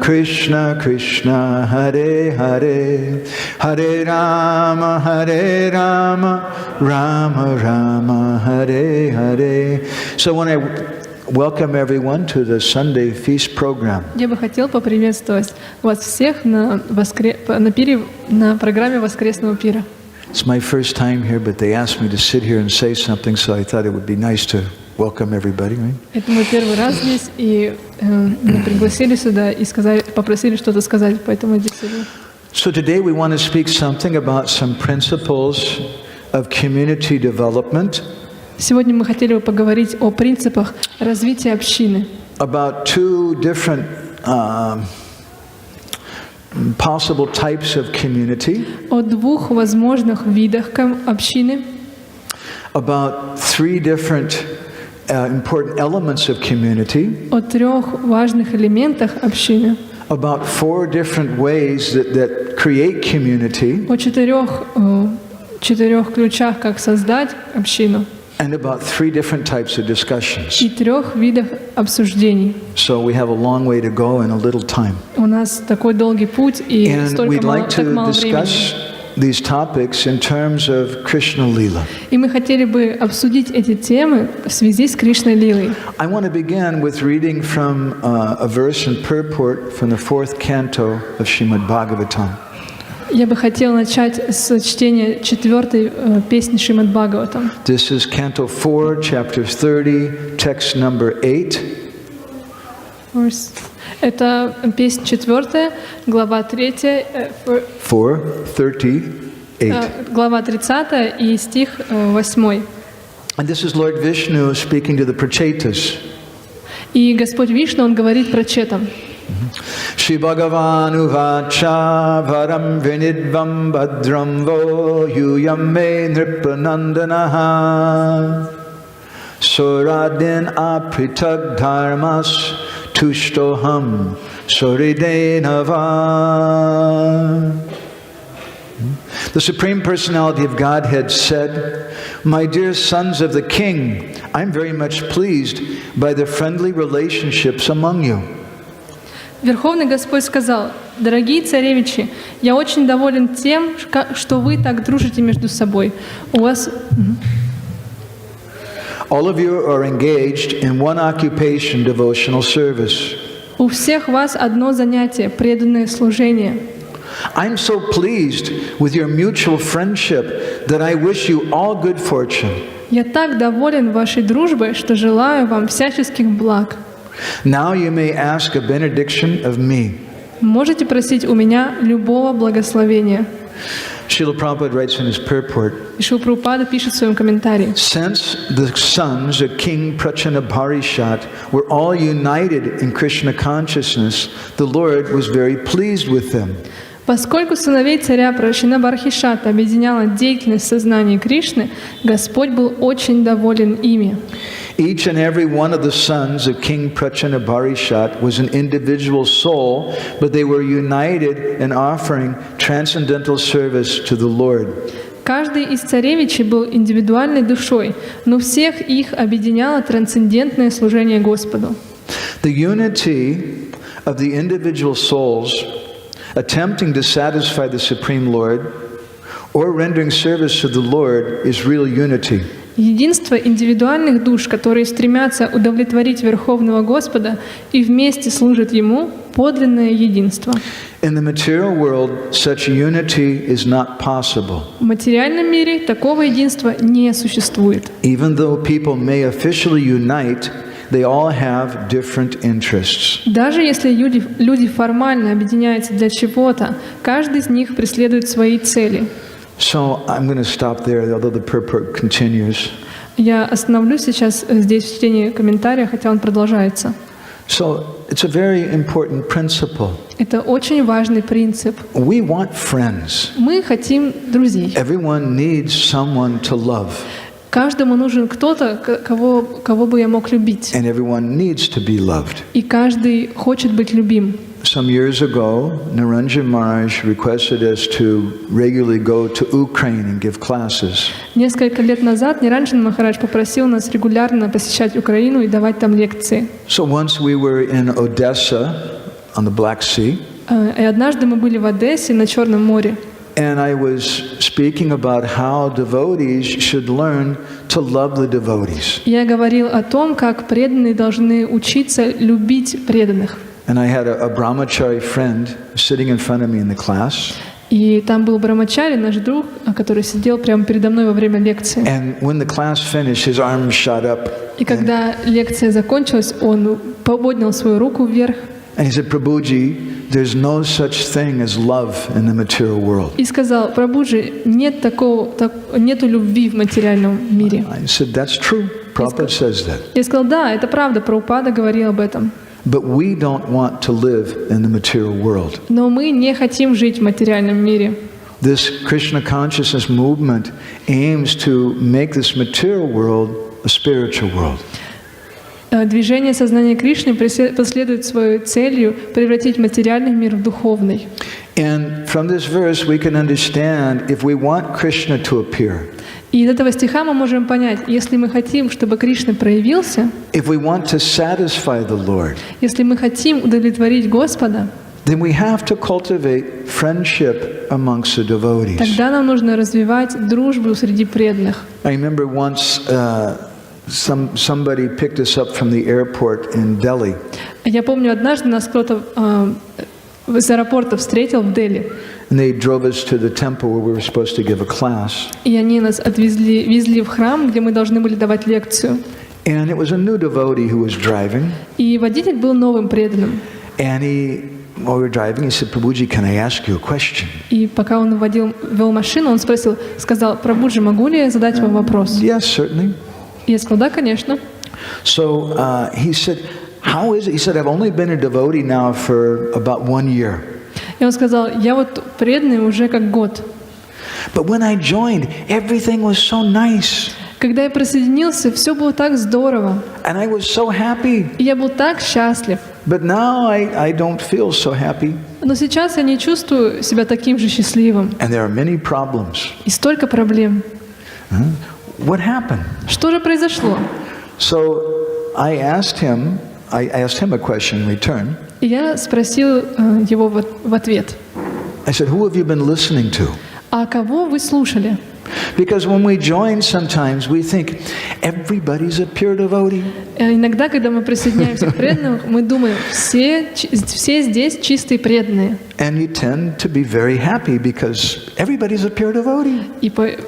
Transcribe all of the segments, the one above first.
Krishna Krishna Hare Hare, Hare Rama Rama Rama Hare Hare. So when I welcome everyone to the Sunday feast program. Я бы хотел поприветствовать вас всех на программе воскресного пира. It's my first time here, but they asked me to sit here and say something, so I thought it would be nice to welcome everybody. Right? Это мой первый раз здесь, и меня пригласили сюда и попросили что-то сказать, поэтому я здесь сижу. So today we want to speak something about some principles of community development. Сегодня мы хотели бы поговорить о принципах развития общины. About two different possible types of community. О двух возможных видах общины. About three different important elements of community. О трех важных элементах общины. About four different ways that create community. О четырех ключах, как создать общину. And about three different types of discussions. И трех видов обсуждений. So we have a long way to go and a little time. У нас такой долгий путь и столько мало времени. These topics in terms of Krishna Lila. И мы хотели бы обсудить эти темы в связи с Кришной Лилой. I want to begin with reading from a verse and purport from the 4th canto of Srimad Bhagavatam. Я бы хотела начать с чтения 4-й песни Шримад Бхагаватам. This is Canto 4, Chapter 30, text number 8. Это песня 4, глава 3, 4:38. Глава 30 и стих 8. And this is Lord Vishnu speaking to the Prachetas. И Господь Вишну, Он говорит про четам. Shri Bhagavan uvacha varam vinidvam bhadram vo yuyam me nripanandanaha suradin apritag dharmas tushtoham suridenava. The Supreme Personality of Godhead said, "My dear sons of the King, I'm very much pleased by the friendly relationships among you." Верховный Господь сказал: «Дорогие царевичи, я очень доволен тем, что вы так дружите между собой. У вас...» All of you are engaged in one occupation, devotional service. У всех вас одно занятие, преданное служение. I'm so pleased with your mutual friendship that I wish you all good fortune. Я так доволен вашей дружбой, что желаю вам всяческих благ. Now you may ask a benediction of me. Можете просить у меня любого благословения. Srila Prabhupada writes in his purport, Шрила Прабхупада пишет в своем комментарии: since the sons of King Prachanabarishat were all united in Krishna consciousness, the Lord was very pleased with them. Поскольку сыновей царя Прачанабархишата объединяла деятельность сознания Кришны, Господь был очень доволен ими. Each and every one of the sons of King Prachanabarishat was an individual soul, but they were united in offering transcendental service to the Lord. Каждый из царевичей был индивидуальной душой, но всех их объединяло трансцендентное служение Господу. The unity of the individual souls attempting to satisfy the Supreme Lord or rendering service to the Lord is real unity. Единство индивидуальных душ, которые стремятся удовлетворить Верховного Господа и вместе служат Ему, подлинное единство. In the material world, such unity is not possible. В материальном мире такого единства не существует. Even though people may officially unite, they all have different interests. Даже если люди формально объединяются для чего-то, каждый из них преследует свои цели. So I'm going to stop there, although the purport continues. Я остановлюсь сейчас здесь в чтении комментария, хотя он продолжается. So it's a very important principle. Это очень важный принцип. We want friends. Мы хотим друзей. Everyone needs someone to love. Каждому нужен кто-то, кого бы я мог любить. And everyone needs to be loved. И каждый хочет быть любим. Some years ago, Naranjan Maharaj requested us to regularly go to Ukraine and give classes. Несколько лет назад Ниранджан Махарадж попросил нас регулярно посещать Украину и давать там лекции. So once we were in Odessa, on the Black Sea. И однажды мы были в Одессе на Черном море. And I was speaking about how devotees should learn to love the devotees. Я говорил о том, как преданные должны учиться любить преданных. And I had a brahmachari friend sitting in front of me in the class. И там был Брамачари, наш друг, который сидел прямо передо мной во время лекции. And when the class finished, his arm shot up. И когда лекция закончилась, он поднял свою руку вверх. And he said, Prabhuji, there's no such thing as love in the material world. И сказал: Прабхуджи, нету любви в материальном мире. I said, that's true. Prabhupada says that. Я сказал: да, это правда, Прабхупада говорил об этом. But we don't want to live in the material world. Но мы не хотим жить в материальном мире. This Krishna consciousness movement aims to make this material world a spiritual world. Движение сознания Кришны преследует свою целью превратить материальный мир в духовный. And from this verse we can understand if we want Krishna to appear. И из этого стиха мы можем понять, если мы хотим, чтобы Кришна проявился, If we want to satisfy the Lord, если мы хотим удовлетворить Господа, then we have to cultivate friendship amongst the devotees. тогда нам нужно развивать дружбу среди преданных. I remember once somebody picked us up from the airport in Delhi. Я помню, однажды нас кто-то из аэропорта встретил в Дели. And they drove us to the temple where we were supposed to give a class. И они нас везли в храм, где мы должны были давать лекцию. And it was a new devotee who was driving. И водитель был новым преданным. And while we were driving, he said, Prabhuji, can I ask you a question? И пока он вел машину, он сказал: Прабхуджи, могу ли я задать вам вопрос? Yes, certainly. И я сказал: да, конечно. So he said, how is it? He said, I've only been a devotee now for about 1 year. И он сказал: я вот преданный уже как год. But when I joined, everything was so nice. Когда я присоединился, все было так здорово. And I was so happy. И я был так счастлив. But now I don't feel so happy. Но сейчас я не чувствую себя таким же счастливым. And there are many problems. И столько проблем. What happened? Что же произошло? So I asked him a question in return. И я спросил его в ответ: I said, who have you been listening to? а кого вы слушали? Because when we join sometimes we think everybody's a pure devotee. Иногда, когда мы присоединяемся к преданным, мы думаем, все здесь чистые преданные. And you tend to be very happy because everybody's a pure devotee.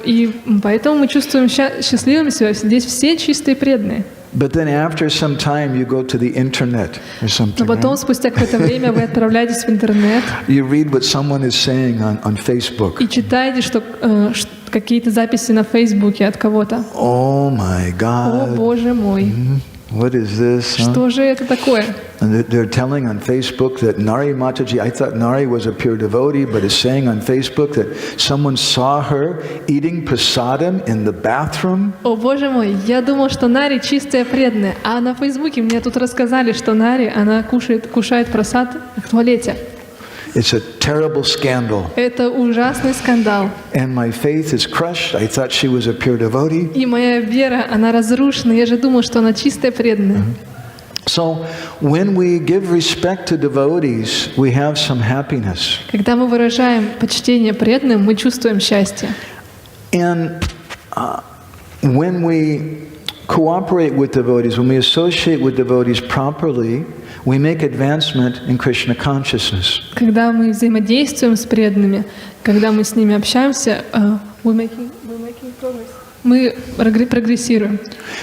И поэтому мы чувствуем счастливыми себя, здесь все чистые преданные. But then after some time you go to the internet or something. Но потом, спустя какое-то время, вы отправляетесь в интернет. You read what someone is saying on Facebook. И читаете, что какие-то записи на Фейсбуке от кого-то. Oh my God. О, Боже мой. What is this? Что же это такое? And they're telling on Facebook that Nari Mataji, I thought Nari was a pure devotee, but it's saying on Facebook that someone saw her eating prasadam in the bathroom. О, Боже мой, я думал, что Нари чистая преданная, а на Фейсбуке мне тут рассказали, что Нари, она кушает прасад в туалете. It's a terrible scandal. Это ужасный скандал. And my faith is crushed. I thought she was a pure devotee. И моя вера, она разрушена. Я же думал, что она чистая преданная. So when we give respect to devotees, we have some happiness. Когда мы выражаем почтение преданным, мы чувствуем счастье. And when we cooperate with devotees, when we associate with devotees properly, we make advancement in Krishna consciousness. Когда мы взаимодействуем с преданными, когда мы с ними общаемся, мы прогрессируем.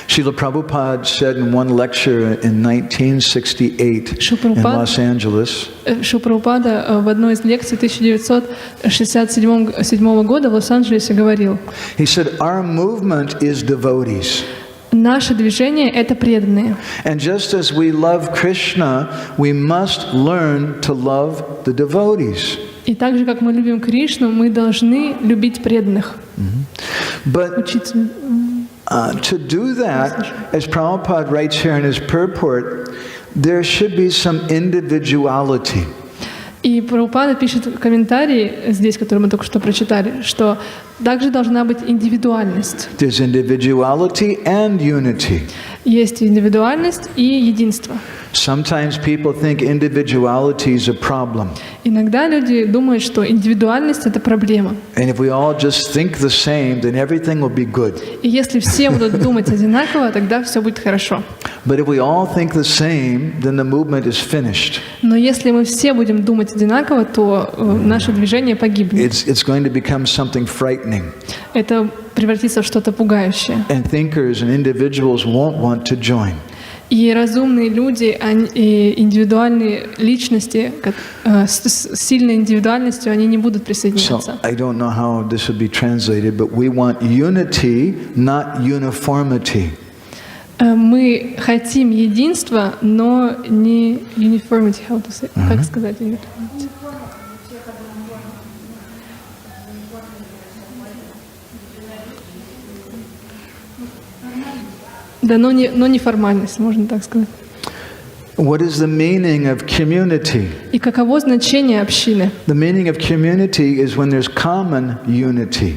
Srila Prabhupada said in one lecture in 1968 in Los Angeles. Прабхупада в одной из лекций 1967 года в Лос-Анджелесе говорил. He said, our movement is devotees. Наше движение — это преданные. And just as we love Krishna, we must learn to love the devotees. И так же, как мы любим Кришну, мы должны любить преданных. But to do that, as Prabhupada writes here in his purport, there should be some individuality. И Прабхупада пишет в комментарии здесь, который мы только что прочитали, что также должна быть индивидуальность. There's individuality and unity. Есть индивидуальность и единство. Sometimes people think individuality is a problem. Иногда люди думают, что индивидуальность — это проблема. And if we all just think the same, then everything will be good. И если все будут думать одинаково, тогда все будет хорошо. But if we all think the same, then the movement is finished. Но если мы все будем думать одинаково, то наше движение погибнет. It's going to become something frightening. Это превратится в что-то пугающее. And thinkers and individuals won't want to join. И разумные люди, и индивидуальные личности с сильной индивидуальностью, они не будут присоединяться. So I don't know how this would be translated, but we want unity, not uniformity. Мы хотим единства, но не uniformity. How to say? Как сказать uniformity? Да, но не формальность, можно так сказать. What is the meaning of community? И каково значение общины? The meaning of community is when there's common unity.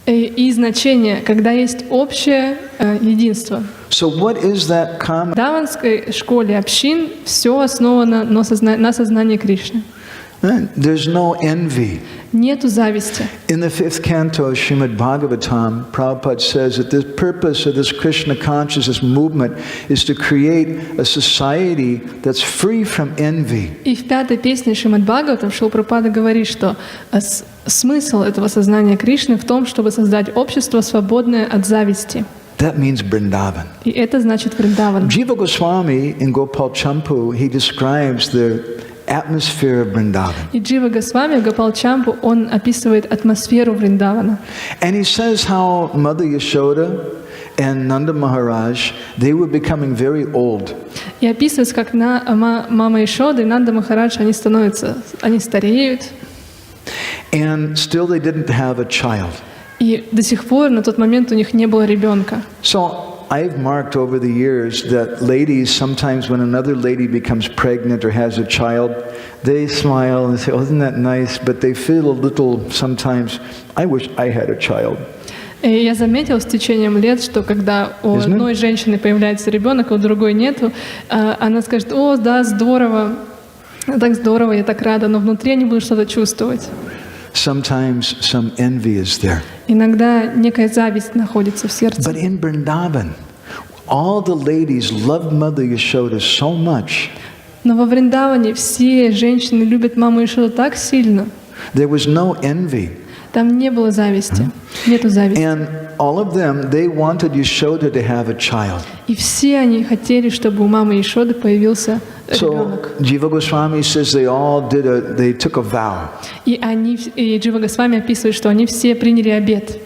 И значение, когда есть общее единство. So what is that common? В Вриндаванской школе общин все основано на сознании Кришны. There's no envy. Нету зависти. In the 5th canto of Srimad Bhagavatam, Prabhupada says that the purpose of this Krishna consciousness movement is to create a society that's free from envy. И в 5-й песне Шримад Бхагаватам Шрила Прабхупада говорит, что смысл этого сознания Кришны в том, чтобы создать общество, свободное от зависти. That means Vrindavan. И это значит Вриндаван. Jiva Goswami in Gopal Champu, he describes the atmosphere of Vrindavan. И Джива Госвами в Гопал-чампу он описывает атмосферу Вриндавана. And he says how Mother Yashoda and Nanda Maharaj, they were becoming very old. И описывается, как мама Ишода и Нанда Махарадж, они стареют. And still they didn't have a child. И до сих пор на тот момент у них не было ребенка. So I've marked over the years that ladies, sometimes when another lady becomes pregnant or has a child, they smile and say, oh, isn't that nice? But they feel a little, sometimes, I wish I had a child. И я заметила с течением лет, что когда у одной женщины появляется ребенок, а у другой нету, она скажет: о, да, здорово, так здорово, я так рада, но внутри они будут что-то чувствовать. Sometimes some envy is there. Иногда некая зависть находится в сердце. But in Vrindavan, all the ladies loved Mother Yashoda so much. Но во Вриндаване все женщины любят маму Ишоду так сильно. There was no envy. Там не было зависти. Нету зависти. And all of them, they wanted Yashoda to have a child. И все они хотели, чтобы у мамы Ишоды появился ребенок. So Jiva Goswami says they took a vow. И Джива Госвами описывает, что они все приняли обет.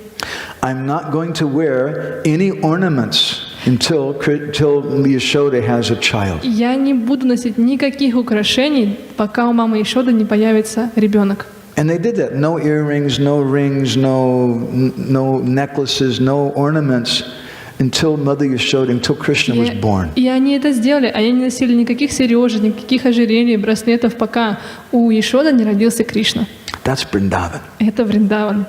I'm not going to wear any ornaments until Yashoda has a child. Я не буду носить никаких украшений, пока у мамы Ишоды не появится ребенок. And they did that. No earrings, no rings, no necklaces, no ornaments until Mother Yashoda, until Krishna was born. И они это сделали, они не носили никаких сережек, никаких ожерелий, браслетов, пока у Ишоды не родился Кришна. That's Vrindavan. Это Вриндаван.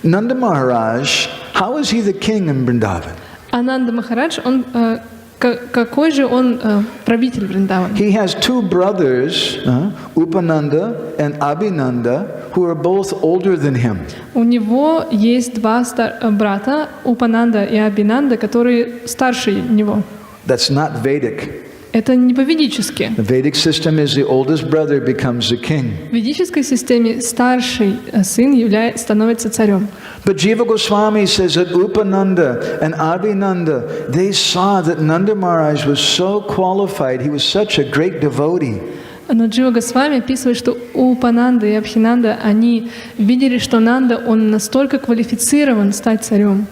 Nanda Maharaj, how is he the king in Vrindavan? А Нанда Махарадж, он какой же он правитель Вриндавана? He has two brothers, Upananda and Abhinanda, who are both older than him. У него есть два брата, Упананда и Абхинанда, которые старше него. That's not Vedic. Это не по-ведически. The Vedic system is the oldest brother becomes the king. В ведической системе старший сын становится царем. But Jiva Goswami says that Upananda and Abhinanda, they saw that Nanda Maharaj was so qualified, he was such a great devotee. Но Джива Госвами описывает, что Упананда и Абхинанда, они видели, что Нанда, он настолько квалифицирован стать царем.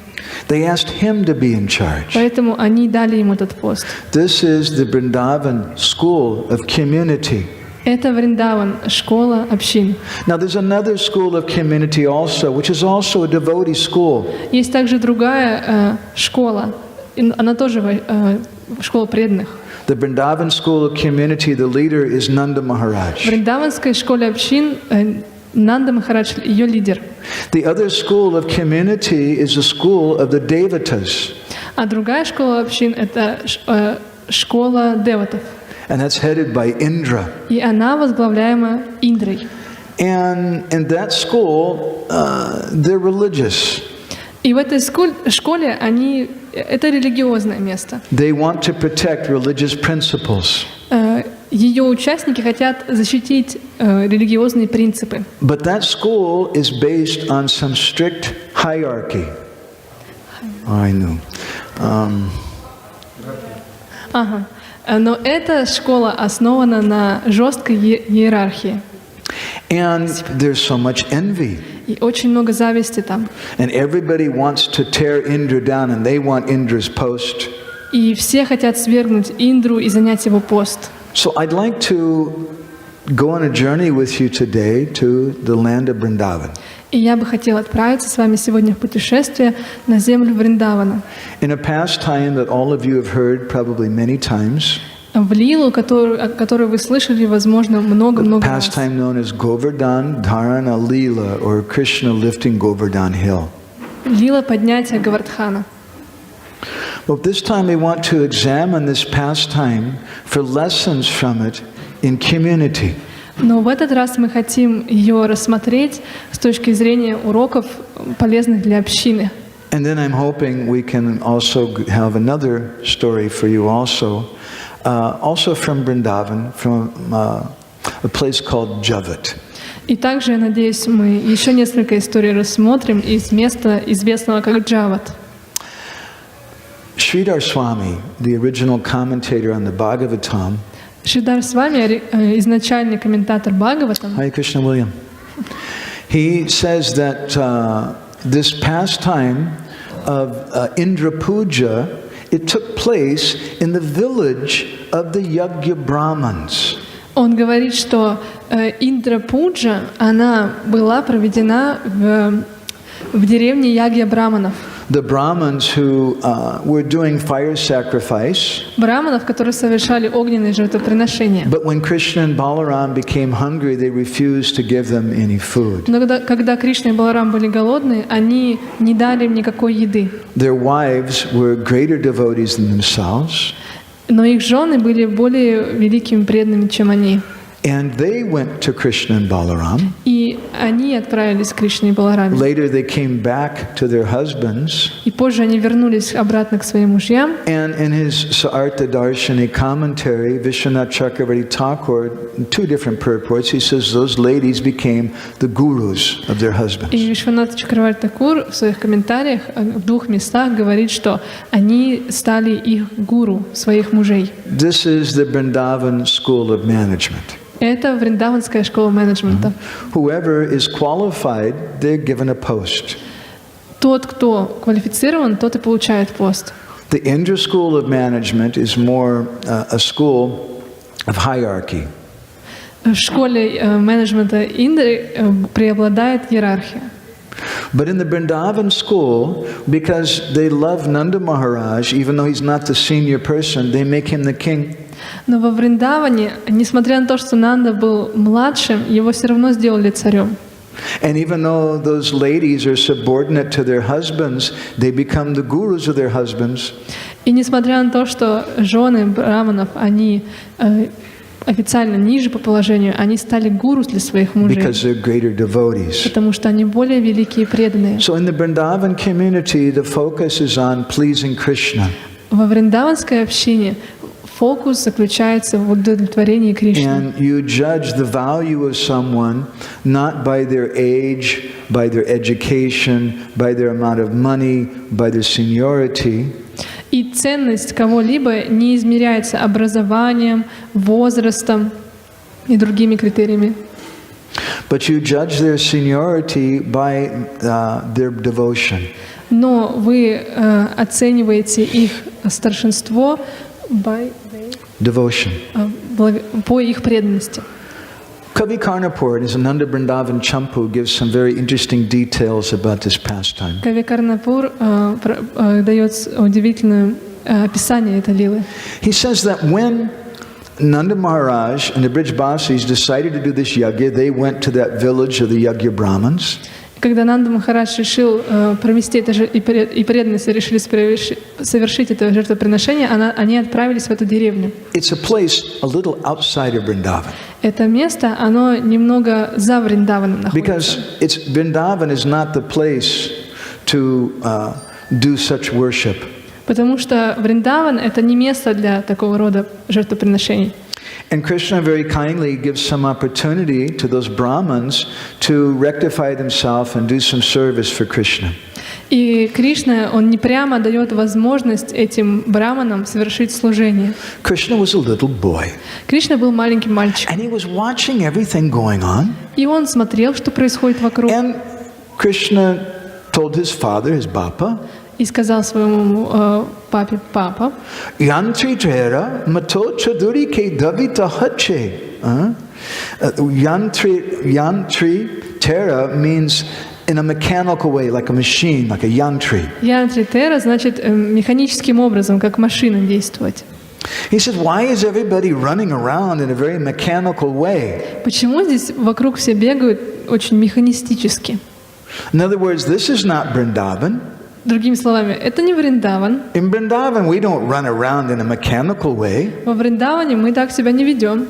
They asked him to be in charge. Поэтому они дали ему этот пост. This is the Vrindavan school of community. Это Вриндаван, школа общин. Now there's another school of community also, which is also a devotee school. Есть также другая школа, она тоже школа преданных. The Vrindavan school of community, the leader is Nanda Maharaj. В Вриндаванской школе общин Нанда Махарадж, ее лидер. The other school of community is the school of the Devatas. А другая школа общин — это школа деватов. And that's headed by Indra. И она возглавляема Индрой. And in that school, they're religious. И в этой школе это религиозное место. They want to protect religious principles. Ее участники хотят защитить религиозные принципы. But that school is based on some strict hierarchy. I know. Ага. Но эта школа основана на жесткой иерархии. And there's so much envy. И очень много зависти там. And everybody wants to tear Indra down, and they want Indra's post. И все хотят свергнуть Индру и занять его пост. So I'd like to go on a journey with you today to the land of Vrindavan. И я бы хотела отправиться с вами сегодня в путешествие на землю Вриндавана. In a pastime that all of you have heard probably many times. В лилу, которую вы слышали, возможно, много-много раз. Pastime known as Govardhan Dharana Leela, or Krishna lifting Govardhan Hill. Лила поднятия Говардхана. But this time we want to examine this pastime for lessons from it in community. Но в этот раз мы хотим ее рассмотреть с точки зрения уроков, полезных для общины. And then I'm hoping we can also have another story for you also from Vrindavan, from a place called Javat. И также, я надеюсь, мы еще несколько историй рассмотрим из места, известного как Джават. Sridhar Swami, the original commentator on the Bhagavatam. Шридар Свами, изначальный комментатор Бхагаватам. Hare Krishna, William. He says that this pastime of Indra Puja, it took place in the village of the Yagya Brahmins. Он говорит, что Индра Пуджа, она была проведена в деревне Ягья Браманов. The Brahmins who were doing fire sacrifice. Браманов, которые совершали огненные жертвоприношения. But when Krishna and Balaram became hungry, they refused to give them any food. Но когда Кришна и Баларам были голодны, они не дали им никакой еды. Their wives were greater devotees than themselves. Но их жены были более великими преданными, чем они. And they went to Krishna and Balaram. И они отправились к Кришне и Балараме. Later they came back to their husbands. И позже они вернулись обратно к своим мужьям. And in his Saartha Darshani commentary, Vishwanath Chakravarti Thakur, in two different purports, he says those ladies became the gurus of their husbands. И Вишванат Чакраварти Такур в своих комментариях в двух местах говорит, что они стали их гуру, своих мужей. This is the Vrindavan school of management. Это Вриндаванская школа менеджмента. Whoever is qualified, they're given a post. Тот, кто квалифицирован, тот и получает пост. The Indra school of management is more a school of hierarchy. В школе менеджмента Индры преобладает иерархия. But in the Vrindavan school, because they love Nanda Maharaj, even though he's not the senior person, they make him the king. Но во Вриндаване, несмотря на то, что Нанда был младшим, его все равно сделали царем. And even though those ladies are subordinate to their husbands, they become the gurus of their husbands. И несмотря на то, что жены браманов, они официально ниже по положению, они стали гуру для своих мужей. Because they're greater devotees. Потому что они более великие и преданные. So in the Vrindavan community, the focus is on pleasing Krishna. Во вриндаванской общине фокус заключается в удовлетворении Кришны. And you judge the value of someone not by their age, by their education, by their amount of money, by their seniority. И ценность кого-либо не измеряется образованием, возрастом и другими критериями. But you judge their seniority by their devotion. Но вы оцениваете их старшинство Devotion. По их преданности. Kavi Karnapur, as Ananda Vrindavan Champu, gives some very interesting details about this pastime. Kavi Karnapur дает удивительное описание этой лилы. He says that when Nanda Maharaj and the Brijbasis decided to do this yagya, they went to that village of the Yagya Brahmins. Когда Нанда Махарадж решил провести это же, и преданные решили совершить это жертвоприношение, они отправились в эту деревню. It's a place a little outside of Vrindavan. Это место, оно немного за Вриндаваном находится. Because Vrindavan is not the place to do such worship. Потому что Вриндаван — это не место для такого рода жертвоприношений. And Krishna very kindly gives some opportunity to those Brahmins to rectify themselves and do some service for Krishna. И Кришна, он не прямо дает возможность этим браманам совершить служение. Krishna was a little boy. Кришна был маленьким мальчиком. And he was watching everything going on. И он смотрел, что происходит вокруг. And Krishna told his father, his Bapa, И сказал своему папе: «Папа, Yantri Tera Mato Chaduri Ke Davita Hache. Yantri Tera means in a mechanical way, like a machine, like a yantri. Янтри Тера значит механическим образом, как машина действовать». He said, why is everybody running around in a very mechanical way? Почему здесь вокруг все бегают очень механистически? In other words, this is not Vrindavan. Другими словами, это не Вриндаван. In Vrindavan, we don't run around in a mechanical way. Во Вриндаване мы так себя не ведем.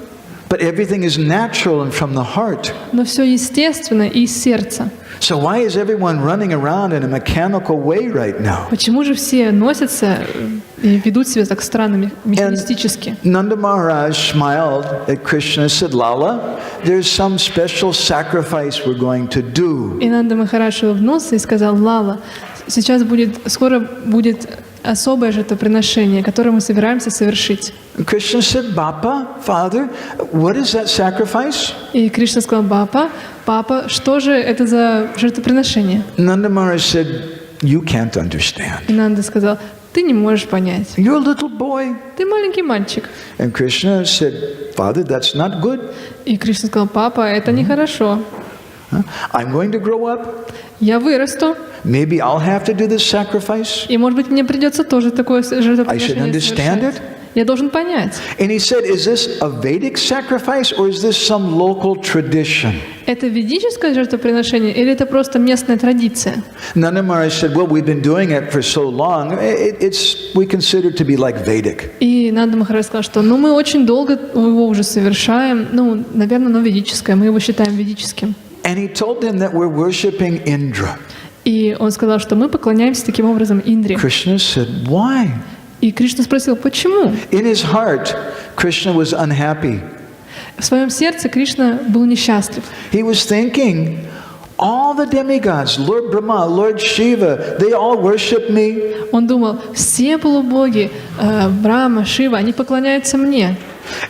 But everything is natural and from the heart. Но все естественно и из сердца. So why is everyone running around in a mechanical way right now? Почему же все носятся и ведут себя так странно, механистически? Nanda Maharaj smiled at Krishna and said, Lala, there's some special sacrifice we're going to do. И Нанда Махарадж улыбнулся и сказал: «Лала, скоро будет особое жертвоприношение, которое мы собираемся совершить». Krishna said, Bapa, Father, what is that sacrifice? И Кришна сказал: «Папа, что же это за жертвоприношение?» Nanda Maharaj said, you can't understand. И Нанда сказал: «Ты не можешь понять. You're a little boy. Ты маленький мальчик». And Krishna said, Father, that's not good. И Кришна сказал: «Папа, это нехорошо. I'm going to grow up. Я вырасту, Maybe I'll have to do this sacrifice. и, может быть, мне придется тоже такое жертвоприношение совершать. Я должен понять». And he said, is this a Vedic sacrifice or is this some local tradition? Это ведическое жертвоприношение или это просто местная традиция? Nanda Maharaj said, well, we've been doing it for so long, we consider it to be like Vedic. И Нанда Махарадж сказал, что мы очень долго его уже совершаем, наверное, оно ведическое, мы его считаем ведическим. And he told them that we're worshiping Indra. И он сказал, что мы поклоняемся таким образом Индре. Krishna said, why? И Кришна спросил: «Почему?» In his heart, Krishna was unhappy. В своем сердце Кришна был несчастлив. He was thinking, all the demigods, Lord Brahma, Lord Shiva, they all worship me. Он думал: все полубоги, Брахма, Шива, они поклоняются мне.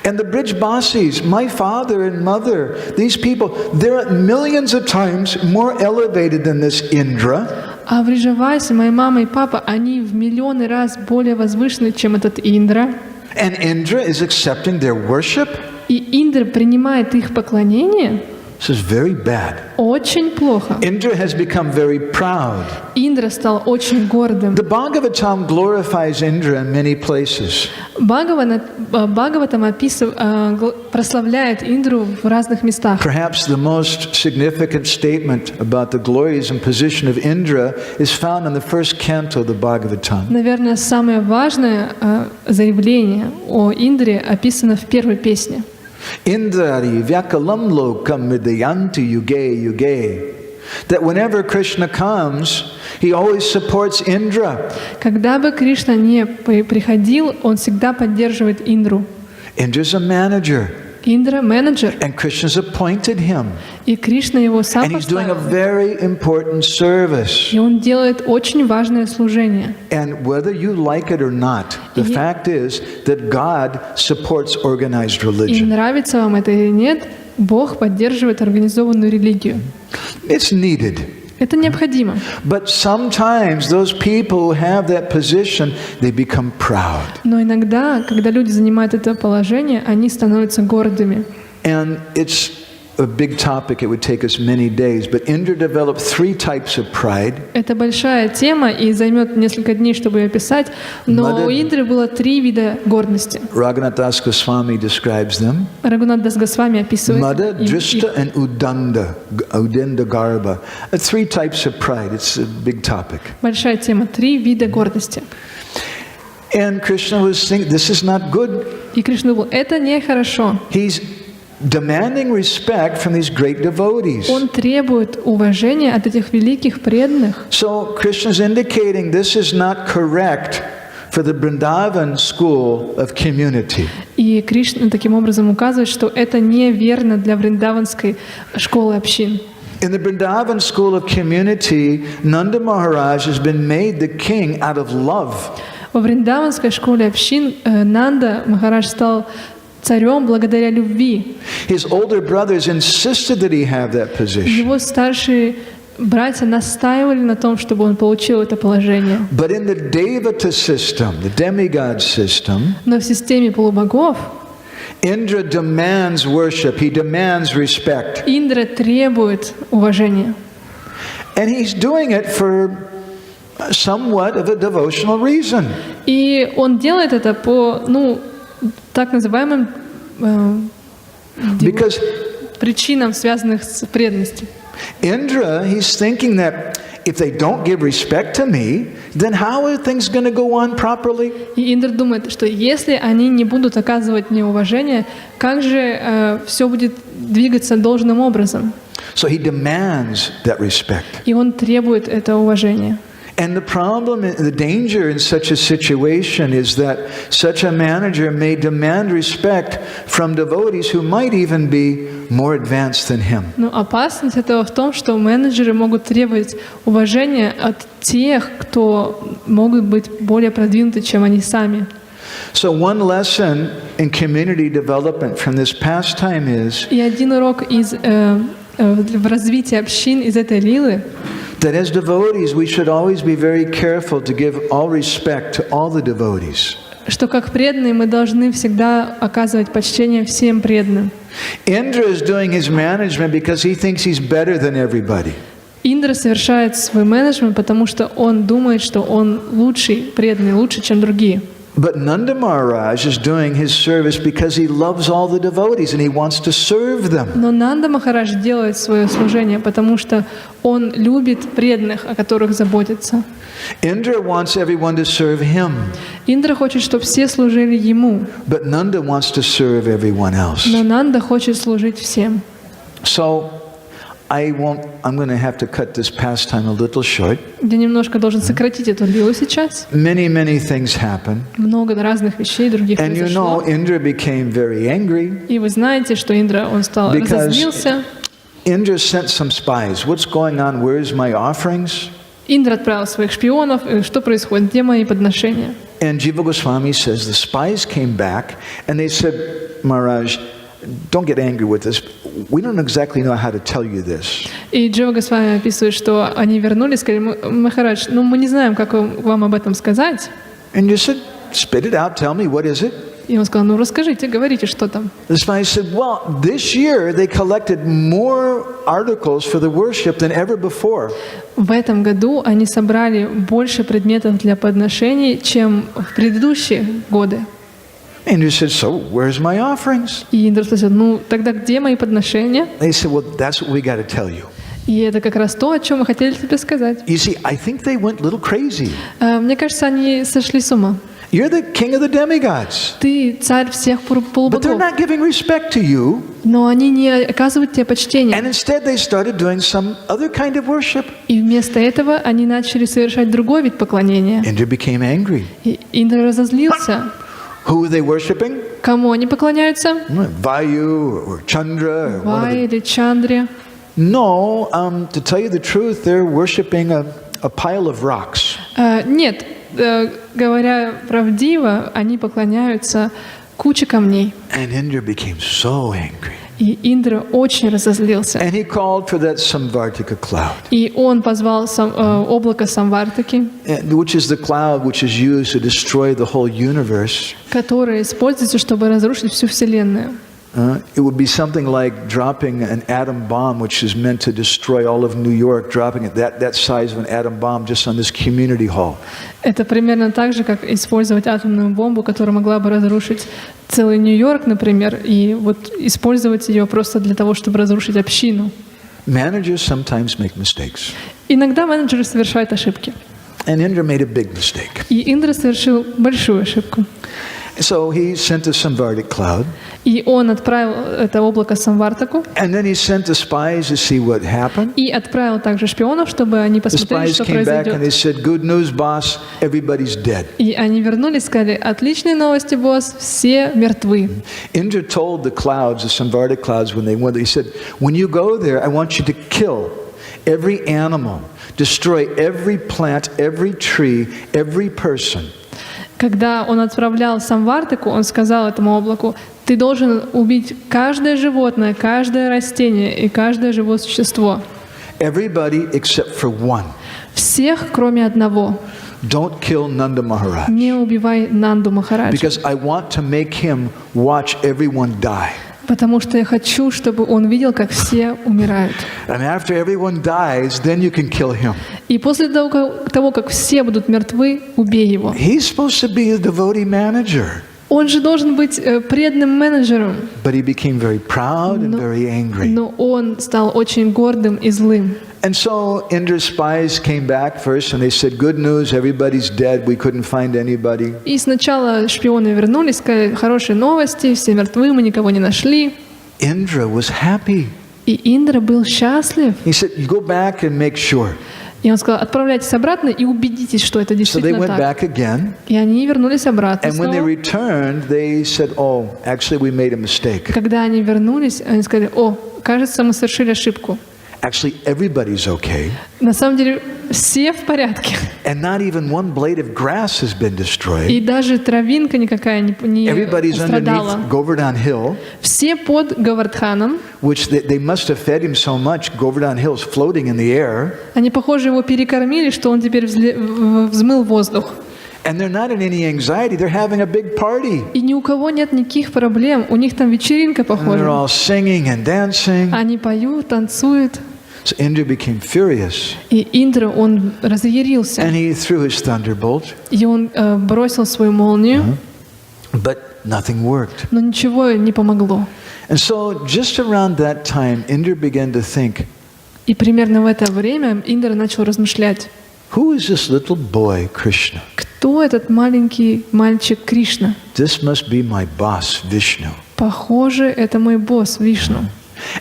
And the Brijbasis, my father and mother, these people, they're millions of times more elevated than this Indra. А Вриндаваси, моя мама и папа, они в миллионы раз более возвышены, чем этот Индра. And Indra is accepting their worship. И Индра принимает их поклонение. This is very bad. Очень плохо. Indra has become very proud. Индра стал очень гордым. The Bhagavatam glorifies Indra in many places. Бхагаватам прославляет Индру в разных местах. Perhaps the most significant statement about the glories and position of Indra is found in the first canto of the Bhagavatam. Наверное, самое важное заявление о Индре описано в первой песне. Indrari vyakalam lokam vidayanti yuge yuge. That whenever Krishna comes, he always supports Indra. Когда бы Кришна не приходил, он всегда поддерживает Индру. Indra's a manager. Индра — менеджер. And Krishna's appointed him. И Кришна его сам And he's doing a поставил. very important service. И он делает очень важное служение. And whether you like it or not, the fact is that God supports organized И religion. нравится вам это или нет, Бог поддерживает организованную религию. It's needed. Это необходимо. But sometimes those people who have that position, they become proud. Но иногда, когда люди занимают это положение, они становятся гордыми. And it's a big topic. It would take us many days. But Indra developed 3 types of pride. Это большая тема и займет несколько дней, чтобы ее описать. Но у Индры было 3 вида гордости. Raghunath Das Goswami describes them. Рагунат Дас Госвами описывает Mada, их. Drishta, and Udenda Garba. 3 types of pride. It's a big topic. Большая тема. 3 вида гордости. And Krishna was thinking, this is not good. И Кришна был, это нехорошо. He's demanding respect from these great devotees. Он требует уважения от этих великих преданных. So Krishna's indicating this is not correct for the Vrindavan school of community. И Кришна таким образом указывает, что это неверно для вриндаванской школы общин. In the Vrindavan school of community, Nanda Maharaj has been made the king out of love. Во вриндаванской школе общин Нанда Махарадж стал царем благодаря любви. His older brothers insisted that he have that position. Его старшие братья настаивали на том, чтобы он получил это положение. But in the Devata system, the demigod system, Но в системе полубогов Indra demands worship. He demands respect. Индра требует уважения. And he's doing it for somewhat of a devotional reason. И он делает это по, так называемым Because причинам, связанных с преданностью. Indra, he's thinking that if they don't give respect to me, then how are things going to go on properly? И Индра думает, что если они не будут оказывать мне уважение, как же все будет двигаться должным образом? So he demands that respect. И он требует это уважение. And the problem, the danger in such a situation is that such a manager may demand respect from devotees who might even be more advanced than him. Но опасность этого в том, что менеджеры могут требовать уважения от тех, кто могут быть более продвинуты, чем они сами. So one lesson in community development from this pastime is И один урок в развитии общин из этой лилы, that as devotees we should always be very careful to give all respect to all the devotees. что как преданные мы должны всегда оказывать почтение всем преданным. Indra is doing his management because he thinks he's better than everybody. Индра совершает свой менеджмент, потому что он думает, что он лучший преданный, лучше, чем другие. But Nanda Maharaj is doing his service because he loves all the devotees and he wants to serve them. Но Нанда Махарадж делает свое служение, потому что он любит преданных, о которых заботится. Indra wants everyone to serve him. Индра хочет, чтобы все служили ему. But Nanda wants to serve everyone else. Но Нанда хочет служить всем. So I'm going to have to cut this pastime a little short. Я немножко должен сократить эту лилу сейчас. Many things happen. Много разных вещей других And you know, произошло. Indra became very angry. И вы знаете, что Индра, он стал разозлился. Indra sent some spies. What's going on? Where's my offerings? Индра отправил своих шпионов. Что происходит? Где мои подношения? And Jiva Goswami says the spies came back and they said, Maharaj, don't get angry with us. We don't exactly know how to tell you this. И Джива Госвами описывает, что они вернулись, сказали: Махарадж, мы не знаем, как вам об этом сказать. And you said, spit it out, tell me, what is it? И он сказал: расскажите, говорите, что там. The spies said, well, this year they collected more articles for the worship than ever before. В этом году они собрали больше предметов для подношений, чем в предыдущие годы. And you said, so where's my offerings? И Индра спросил: тогда где мои подношения? They said, well, that's what we got to tell you. И это как раз то, о чем мы хотели тебе сказать. You see, I think they went a little crazy. Мне кажется, они сошли с ума. You're the king of the demigods. Ты царь всех But they're полубогов. not giving respect to you. Но они не оказывают тебе почтения. And instead they started doing some other kind of worship. И вместо этого они начали совершать другой вид поклонения. Indra became angry. И Индра разозлился. Who are they worshiping? Кому они поклоняются? Vayu or Chandra? Or one of Вай или Чандре? No, to tell you the truth, they're worshiping a pile of rocks. Нет, говоря правдиво, они поклоняются куче камней. And Indra became so angry. И Индра очень разозлился. And he called for that Samvartika cloud, И он позвал облако Самвартаки, which is the cloud which is used to destroy the whole universe. которое используется, чтобы разрушить всю Вселенную. It would be something like dropping an atom bomb, which is meant to destroy all of New York, dropping it that size of an atom bomb just on this community hall. Это примерно так же, как использовать атомную бомбу, которая могла бы разрушить целый Нью-Йорк, например, и вот использовать ее просто для того, чтобы разрушить общину. Managers sometimes make mistakes. Иногда менеджеры совершают ошибки. And Indra made a big mistake. И Индра совершил большую ошибку. So he sent a Samvartic cloud. И он отправил это облако Самвартаку. And then he sent the spies to see what happened. И отправил также шпионов, чтобы они посмотрели, что произойдет. And they said, "Good news, boss. Everybody's dead." И они вернулись и сказали: отличные новости, босс, все мертвы. Indra told the clouds, the Samvartic clouds, when they went, he said, "When you go there, I want you to kill every animal, destroy every plant, every tree, every person." Когда он отправлял Самвартаку, он сказал этому облаку: ты должен убить каждое животное, каждое растение и каждое живое существо. Everybody except for one. Всех, кроме одного. Don't kill Nanda Maharaj. Не убивай Нанду Махараджа. Because I want to make him watch everyone die. Потому что я хочу, чтобы он видел, как все умирают. And after everyone dies, then you can kill him. И после того, как все будут мертвы, убей его. He's supposed to be a devotee manager. Он же должен быть преданным менеджером. But he became very proud and very angry. Но он стал очень гордым и злым. And so Indra's spies came back first and they said, "Good news, everybody's dead. We couldn't find anybody." И сначала шпионы вернулись, сказали: хорошие новости, все мертвы, мы никого не нашли. Indra was happy. И Индра был счастлив. He said, "You go back and make sure." И он сказал: отправляйтесь обратно и убедитесь, что это So they действительно went так. back again. И они вернулись обратно And when they снова. returned, they said, "Oh, actually we made a mistake. Когда они вернулись, они сказали: о, кажется, мы совершили ошибку. Actually, everybody's okay. На самом деле все в порядке. And not even one blade of grass has been destroyed. И даже травинка никакая не Everybody's пострадала. underneath Govardhan Hill, Все под Говардханом. which they must have fed him so much. Govardhan Hill is floating in the air. Они, похоже, его перекормили, что он теперь взмыл воздух. And they're not in any anxiety. They're having a big party. И ни у кого нет никаких проблем. У них там вечеринка, And they're похоже. all singing and dancing. Они поют, танцуют. So Indra became furious. И Индра, он разъярился. And he threw his thunderbolt. И он бросил свою молнию. But nothing worked. Но ничего не помогло. And so just around that time, Indra began to think, И примерно в это время Индра начал размышлять: who is this little boy, Krishna? кто этот маленький мальчик Кришна? This must be my boss, Vishnu. Похоже, это мой босс Вишну.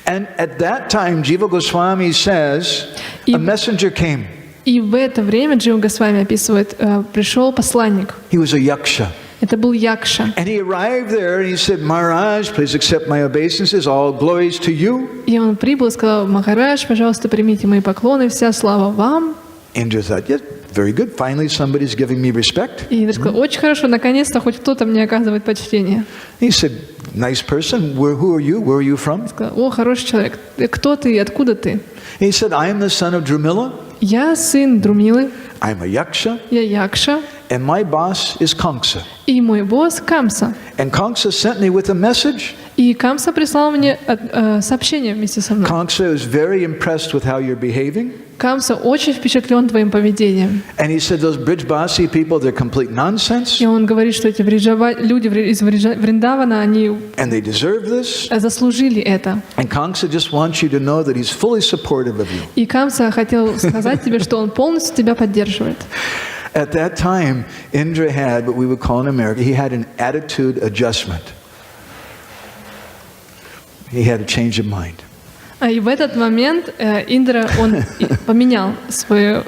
And at that time, Jiva Goswami says, a messenger came. И в это время Джива Госвами описывает, пришел посланник. He was a yaksha. Это был Якша. And he arrived there and he said, Maharaj, please accept my obeisances, all glories to you. И он прибыл и сказал: Махарадж, пожалуйста, примите мои поклоны, вся слава вам. Indra thought, yes, very good. Finally, somebody's giving me respect. И Индра сказал: очень хорошо, наконец-то хоть кто-то мне оказывает почтение. He said, nice person. Who are you? Where are you from? Сказал: о, хороший человек. Кто ты и откуда ты? He said, I am the son of Drumila. Я сын Друмилы. I'm a yaksha. Я Якша. And my boss is Kamsa. И мой босс Камса. And Kamsa sent me with a message. И Камса прислал мне сообщение вместе со мной. Kamsa is very impressed with how you're behaving. Камса очень впечатлен твоим поведением. And he said, those Brijbasi people, they're complete nonsense. И он говорит, что эти люди из Вриндавана, они And they deserve this. заслужили это. And Kamsa just wants you to know that he's fully supportive of you. И Камса хотел сказать тебе, что он полностью тебя поддерживает. At that time, Indra had what we would call in America, he had an attitude adjustment. He had a change of mind. И в этот момент Индра, он поменял свой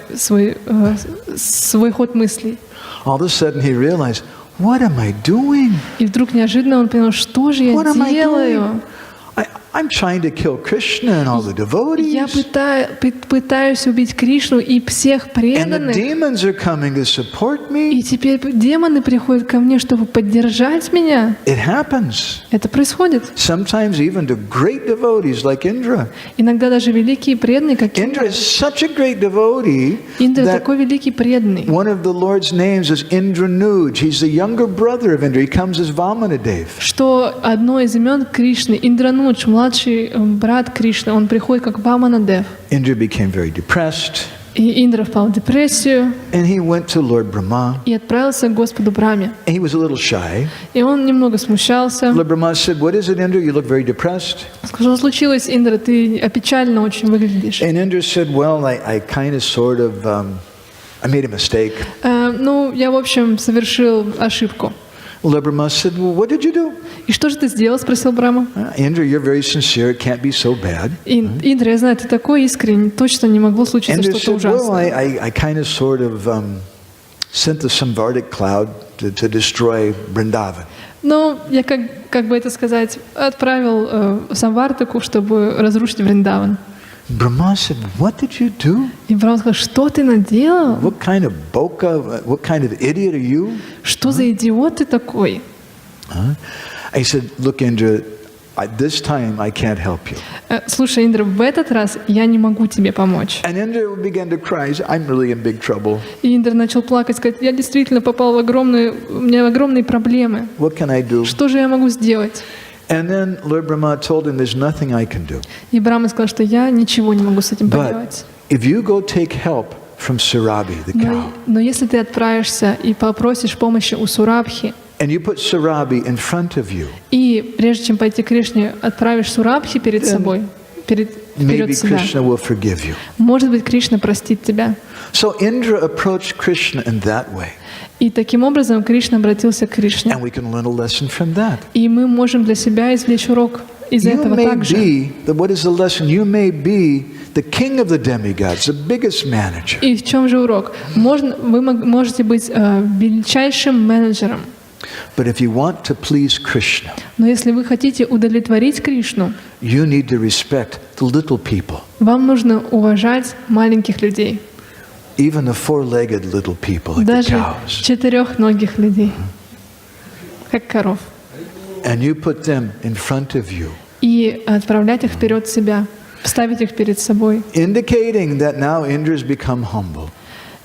ход мыслей. All of a sudden he realized, what am I doing? И вдруг неожиданно он понял, что же я What am I делаю? I'm trying to kill Krishna and all the Я devotees. пытаюсь убить Кришну и всех And the преданных. demons are coming to support И me. теперь демоны приходят ко мне, чтобы поддержать меня. It happens. Это происходит. Sometimes even to great devotees like Indra. Иногда даже великие преданные, как Indra is such a great devotee Индра, that такой великий преданный, one of the Lord's names is Indranuj. He's the younger brother of Indra. He comes as Vamanadev. что одно из имен Кришны, Индранудж, младший брат Кришны, он приходит как Ваманадев. Indra became very depressed, И Индра впал в депрессию and he went to Lord Brahma, и отправился к Господу Брахме. and he was a little shy. И он немного смущался. Lord Brahma said, "What is it, Indra? You look very depressed." Сказал, что случилось, Индра, ты опечаленно очень выглядишь. And Indra said, "Well, I kind of sort of, I made a mistake." Ну, я, в общем, совершил ошибку. Lord Brahma said, "Well, what did you do?" И что же ты сделал, спросил Брахма. Indra, you're very sincere. It can't be so bad. Индра, я знаю, ты такой искренний, точно не могло случиться Indra что-то said, "Well, ужасное. I kind of sort of sent the Samvartic cloud to destroy Vrindavan." Ну, я как бы это сказать, отправил Самвартаку, чтобы разрушить Вриндаван. Brahma said, "What did you do? И Брахма сказал, что ты наделал? What kind of boka? What kind of idiot are you?" Что за идиот ты такой? I said, "Look, Indra, this time I can't help you." Слушай, Индра, в этот раз я не могу тебе помочь. And Indra began to cry. He said, "I'm really in big trouble. И Индра начал плакать, сказать, я действительно попал у меня огромные проблемы. What can I do?" Что же я могу сделать? And then Lord Brahma told him, "There's nothing I can do. И Брахма сказал, что я ничего не могу с этим But поделать. if you go take help from Surabhi, the cow, Но если ты отправишься и попросишь помощи у Сурабхи, and you put Surabhi in front of you, и прежде чем пойти к Кришне, отправишь Сурабхи перед собой, maybe вперед себя, Krishna will forgive you." может быть, Кришна простит тебя. So Indra approached Krishna in that way. И таким образом Кришна обратился к Кришне. And we can learn a lesson from that. И мы можем для себя извлечь урок из You этого may также. what is the lesson? You may be the king of the demigods, the biggest manager. И в чем же урок? Вы можете быть величайшим менеджером. But if you want to please Krishna, Но если вы хотите удовлетворить Кришну, you need to respect the little people, вам нужно уважать маленьких людей, even the four-legged little people like the даже cows. четырехногих людей, как коров, And you put them in front of you, и отправлять их вперед себя, ставить их перед собой. indicating that now Indra's become humble.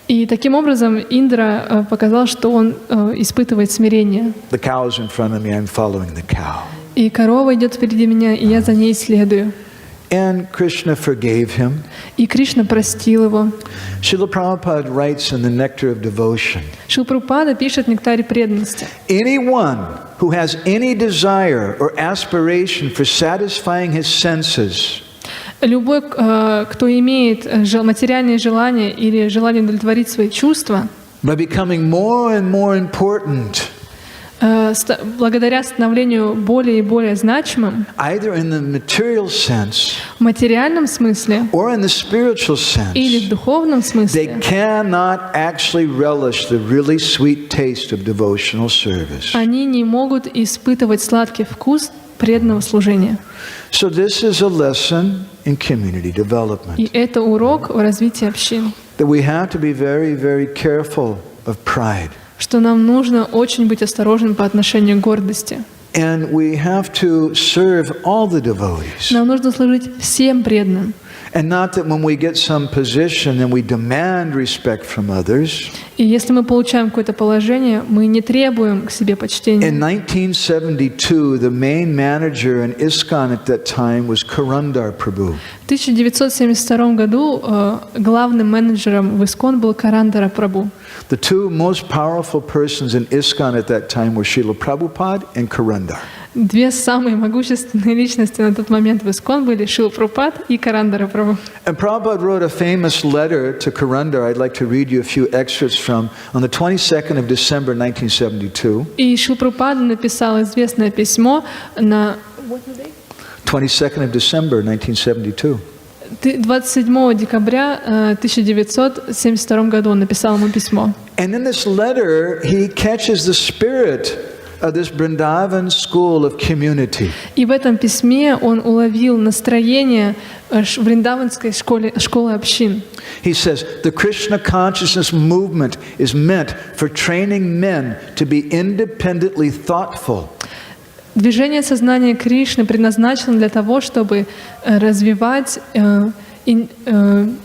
И таким образом Индра показал, что он испытывает смирение. The cow's in front of me, I'm following the cow. И корова идет впереди меня, и я за ней следую. And Krishna forgave him. И Кришна простил его. Srila Prabhupada writes in the Nectar of Devotion, Шрила Прабхупада пишет в «Нектаре преданности». anyone who has any desire or aspiration for satisfying his senses Любой, кто имеет материальные желания или желание удовлетворить свои чувства, by becoming more and more important, благодаря становлению более и более значимым, either in the material sense в материальном смысле or in the spiritual или в sense, духовном they смысле, cannot actually relish the really sweet taste of devotional service. они не могут испытывать сладкий вкус преданного служения. So this is a lesson in community development, И это урок в развитии общин, that we have to be very, very careful of pride. что нам нужно очень быть осторожным по отношению к гордости. And we have to serve all the devotees. Нам нужно служить всем преданным. And not that when we get some position and we demand respect from others. И если мы получаем какое-то положение, мы не требуем к себе почтения. In 1972, the main manager in ISKCON at that time was Karandar Prabhu. В 1972 году главным менеджером в ИСККОН был Карандара Прабhu. The two most powerful persons in ISKCON at that time were Srila Prabhupada and Karandar. Две самые могущественные личности на тот момент в ИСККОН были Шрила Прабхупад и Карандара Прабhu. And Prabhupada wrote a famous letter to Karandar. I'd like to read you a few excerpts from on the 22nd of December 1972. И Шрила Прабхупада написал известное письмо на 22nd of December 1972. 27 декабря 1972 году он написал ему письмо. And in this letter, he catches the spirit this Vrindavan school of community. И в этом письме он уловил настроение вриндаванской школы общин. He says, the Krishna consciousness movement is meant for training men to be independently thoughtful. Движение сознания Кришны предназначено для того, чтобы развивать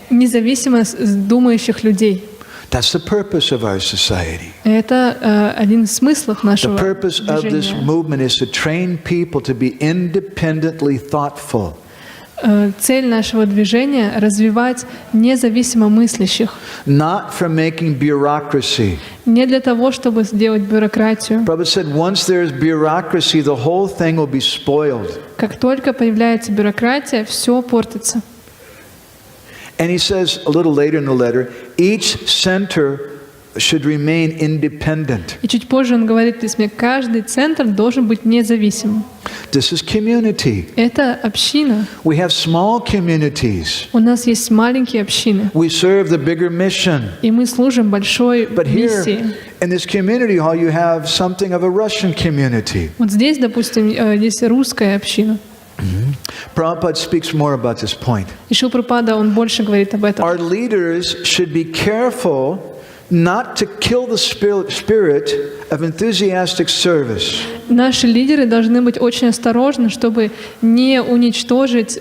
независимо думающих людей. That's the purpose of our society. Это один из смыслов нашего The purpose of this движения. movement is to train people to be independently thoughtful. Цель нашего движения — развивать независимо мыслящих. Not for making bureaucracy. Не для того, чтобы сделать бюрократию. Prabhupada said, once there is bureaucracy, the whole thing will be spoiled. Как только появляется бюрократия, все портится. And he says a little later in the letter, each center should remain independent. И чуть позже он говорит в письме, каждый центр должен быть независимым. This is community. Это община. We have small communities. У нас есть маленькие общины. We serve the bigger mission. И мы служим большой But here, миссии. in this community hall, you have something of a Russian community. Вот здесь, допустим, здесь русская община. Prabhupada speaks more about this point. И Шрила Прабхупада, он больше говорит об этом. Our leaders should be careful not to kill the spirit of enthusiastic service. Наши лидеры должны быть очень осторожны, чтобы не уничтожить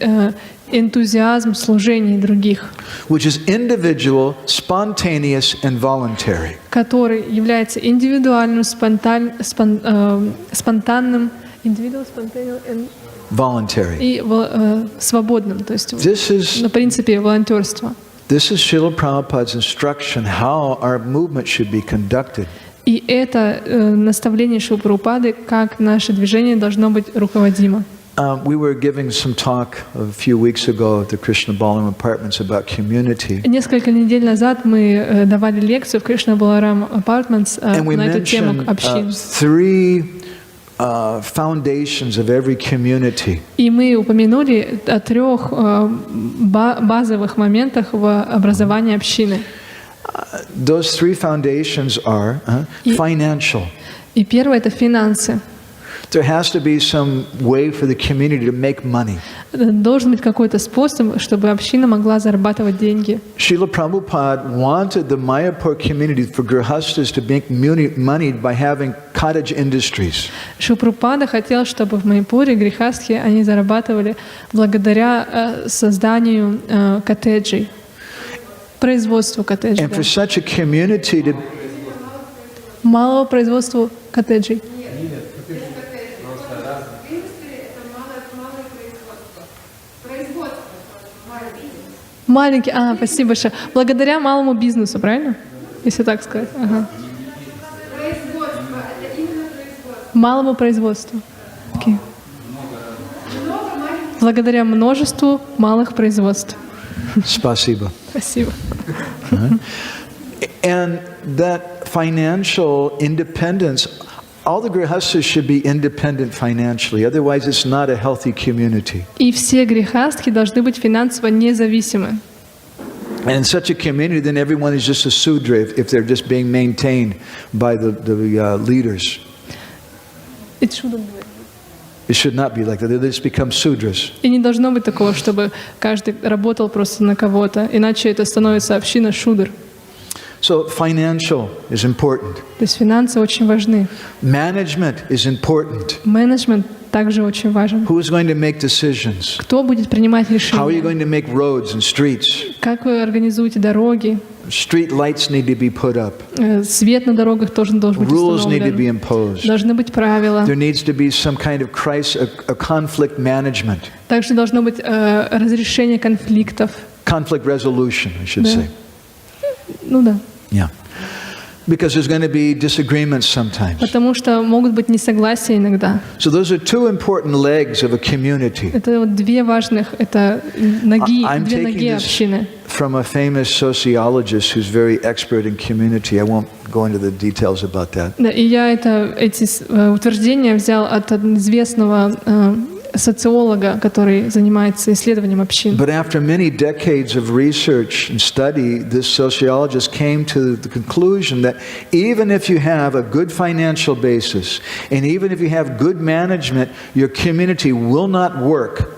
энтузиазм служения других, Which is individual, spontaneous, and voluntary. который является индивидуальным, спонтанным, Voluntary. и свободным, то есть This is на принципе волонтерства. Srila Prabhupada's instruction how our movement should be conducted. И это наставление Шрилы Прабхупады, как наше движение должно быть руководимо. We were giving some talk a few weeks ago at the Krishna Balaram Apartments about community. Несколько недель назад мы давали лекцию в Кришна Баларам Apartments And we на эту тему mentioned общин. three foundations of every community. И мы упомянули о трех базовых моментах в образовании общины. Those three foundations are financial. И первое — это финансы. There has to be some way for the community to make money. Должен быть какой-то способ, чтобы община могла зарабатывать деньги. Srila Prabhupada wanted the Mayapur community for grihastas to make money by having cottage industries. Шрила Прабхупада хотел, чтобы в Майяпуре грехастхи они зарабатывали благодаря созданию коттеджей, производству коттеджей. And for such a community to Малого производства коттеджей. Маленький, спасибо большое. Благодаря малому бизнесу, правильно? Если так сказать. Ага. Малому производству. Okay. Благодаря множеству малых производств. Spasiba. Спасибо. And that financial independence, all the grihastas should be independent financially. Otherwise, it's not a healthy community. И все грехастхи должны быть финансово независимы. And in such a community, then everyone is just a sudra if they're just being maintained by the leaders. It shouldn't be. It should not be like that. They just become sudras. И не должно быть такого, чтобы каждый работал просто на кого-то, иначе это становится община шудр. So financial is important. То есть финансы очень важны. Management is important. Менеджмент также очень важен. Who is going to make decisions? Кто будет принимать How are you решения? going to make roads and streets? Как вы организуете дороги? Street lights need to be put up. Свет на дорогах тоже должен быть Rules need to be установлен. imposed. Должны быть правила. There needs to be some kind of crisis, a conflict management. Также должно быть разрешение конфликтов. Conflict resolution, I should Да. say. Ну да. Yeah. Because there's going to be disagreements sometimes. Потому что могут быть несогласия иногда. So those are two important legs of a community. Это вот две важных, это ноги, I'm две taking ноги this общины. from a famous sociologist who's very expert in community. I won't go into the details about that. Да, и я эти утверждения взял от известного социолога, который занимается исследованием общин. But after many decades of research and study, this sociologist came to the conclusion that even if you have a good financial basis, and even if you have good management, your community will not work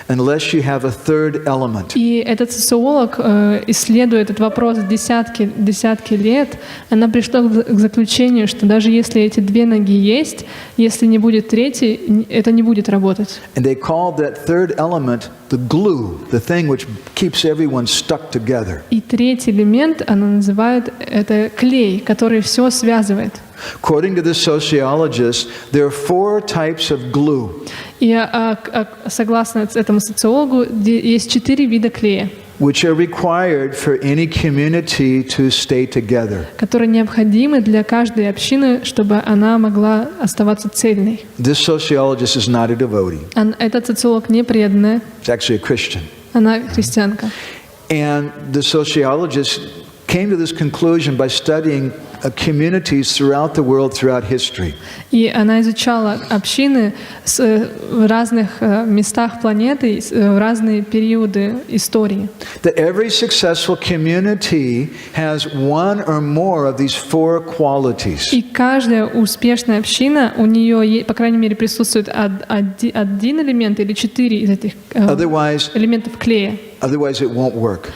unless you have a third element. И этот социолог, исследуя этот вопрос десятки лет, она пришла к заключению, что даже если эти две ноги есть, если не будет третьей, это не будет работать. And they called that third element the glue, the thing which keeps everyone stuck together. И третий элемент она называет это клей, который все связывает. According to the sociologist, there are 4 types of glue. И согласно этому социологу, есть 4 вида клея, Which are required for any community to stay together. которые необходимы для каждой общины, чтобы она могла оставаться цельной. This sociologist is not a devotee. Этот социолог не преданная, He's actually a Christian. она христианка. And the sociologist came to this conclusion by studying communities throughout the world, throughout history. И она изучала общины в разных местах планеты, в разные периоды истории. That every successful community has one or more of these 4 qualities. И каждая успешная община, у нее, по крайней мере, присутствует один элемент или 4 из этих элементов клея. Otherwise it won't work.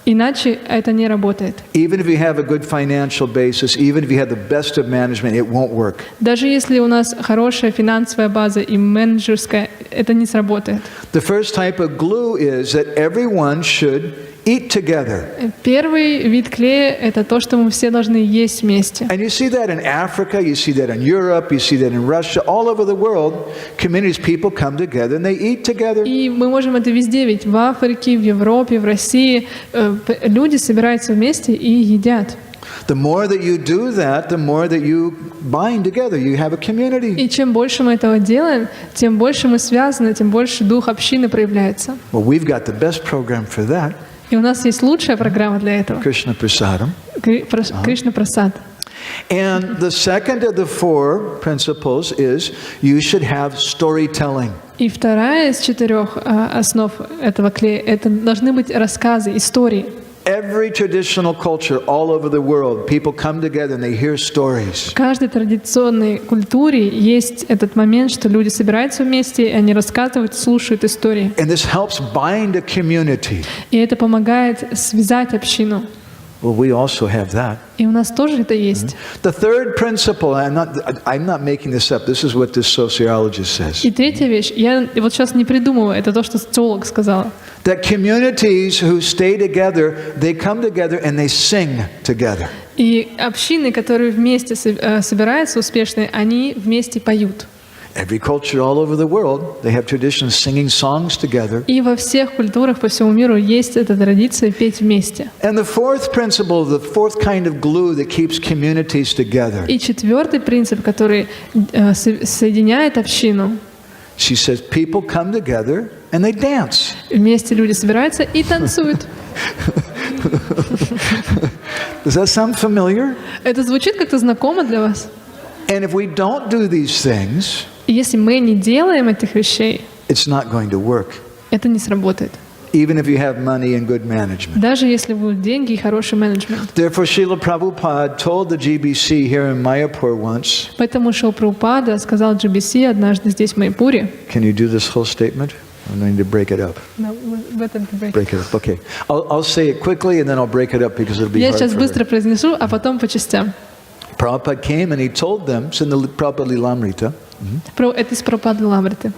Иначе это не работает. Even if you have a good financial basis, even if you have the best of management, it won't work. Даже если у нас хорошая финансовая база и менеджерская, это не сработает. The first type of glue is that everyone should eat together. Первый вид клея – это то, что мы все должны есть вместе. And you see that in Africa, you see that in Europe, you see that in Russia, all over the world, communities, people come together and they eat together. И мы можем это везде видеть. В Африке, в Европе, в России. Люди собираются вместе и едят. The more that you do that, the more that you bind together. You have a community. И чем больше мы этого делаем, тем больше мы связаны, тем больше дух общины проявляется. Well, we've got the best program for that. И у нас есть лучшая программа для этого. Krishna Prasadam. Кришна Прасад. And the second of the 4 principles is you should have storytelling. И вторая из 4 основ этого клея – это должны быть рассказы, истории. Every traditional culture all over the world, people come together and they hear stories. В каждой традиционной культуре есть этот момент, что люди собираются вместе, и они рассказывают, слушают истории. And this helps bind a community. И это помогает связать общину. Well, we also have that. И у нас тоже это есть. The third principle, I'm not making this up, this is what this sociologist says. И третья вещь, я вот сейчас не придумываю, это то, что социолог сказала. That communities who stay together, they come together and they sing together. И общины, которые вместе собираются успешные, они вместе поют. Every culture all over the world, they have traditions singing songs together. И во всех культурах по всему миру есть эта традиция петь вместе. And the fourth principle, the fourth kind of glue that keeps communities together. И четвертый принцип, который соединяет общину. She says people come together and they dance. Вместе люди собираются и танцуют. Does that sound familiar? Это звучит как-то знакомо для вас? And if we don't do these things, И если мы не делаем этих вещей, it's not going to work. это не сработает. Even if you have money and good management. Даже если будут деньги и хороший менеджмент. Therefore, Srila Prabhupada told the GBC here in Mayapur once. Поэтому Шрила Прабхупада сказал GBC однажды здесь в Майяпуре. Can you do this whole statement? I need to break it up. Break it up. Okay. I'll say it quickly and then I'll break it up because it'll be Я hard сейчас for быстро her. произнесу, а потом по частям. Prabhupada came and he told them, it's in the Prabhupada Lilamrita. Это из Прабхупады Ламриты.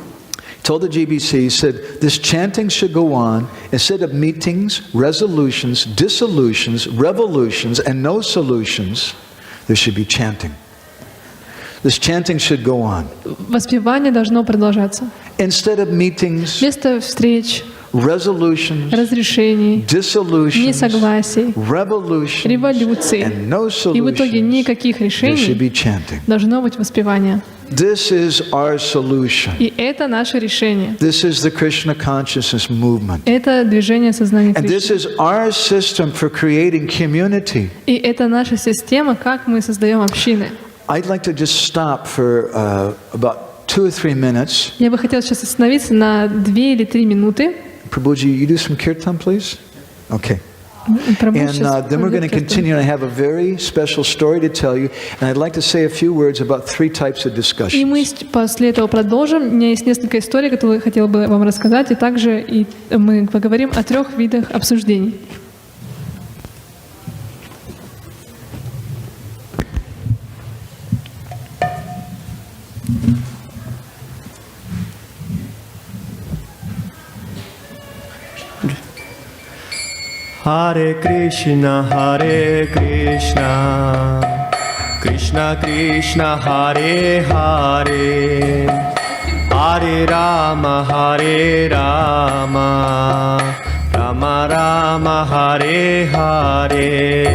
Told the GBC, he said, this chanting should go on instead of meetings, resolutions, dissolutions, revolutions, and no solutions. There should be chanting. This chanting should go on. Воспевание должно продолжаться. Instead of meetings, Вместо встреч, resolutions, разрешений, dissolutions, несогласий, revolutions, революций, and no и в итоге solutions, никаких there should решений, be chanting. должно быть воспевание. This is our solution. И это наше решение. This is the Krishna consciousness movement. Это движение сознания And this Кришны. is our system for creating community. И это наша система, как мы создаем общины. I'd like to just stop for about 2 or 3 minutes. Я бы хотела сейчас остановиться на 2 или 3 минуты. Prabhuji, you do some kirtan, please? Okay. Прабху And сейчас then we're going to пройдет continue. And I have a very special story to tell you. And I'd like to say a few words about 3 types of И мы discussions. после этого продолжим. У меня есть несколько историй, которые я хотела бы вам рассказать, и также мы поговорим о 3 видах обсуждений. Харе Кришна, Кришна Кришна, Харе Харе, Харе Рама, Рама Рама, Харе Харе.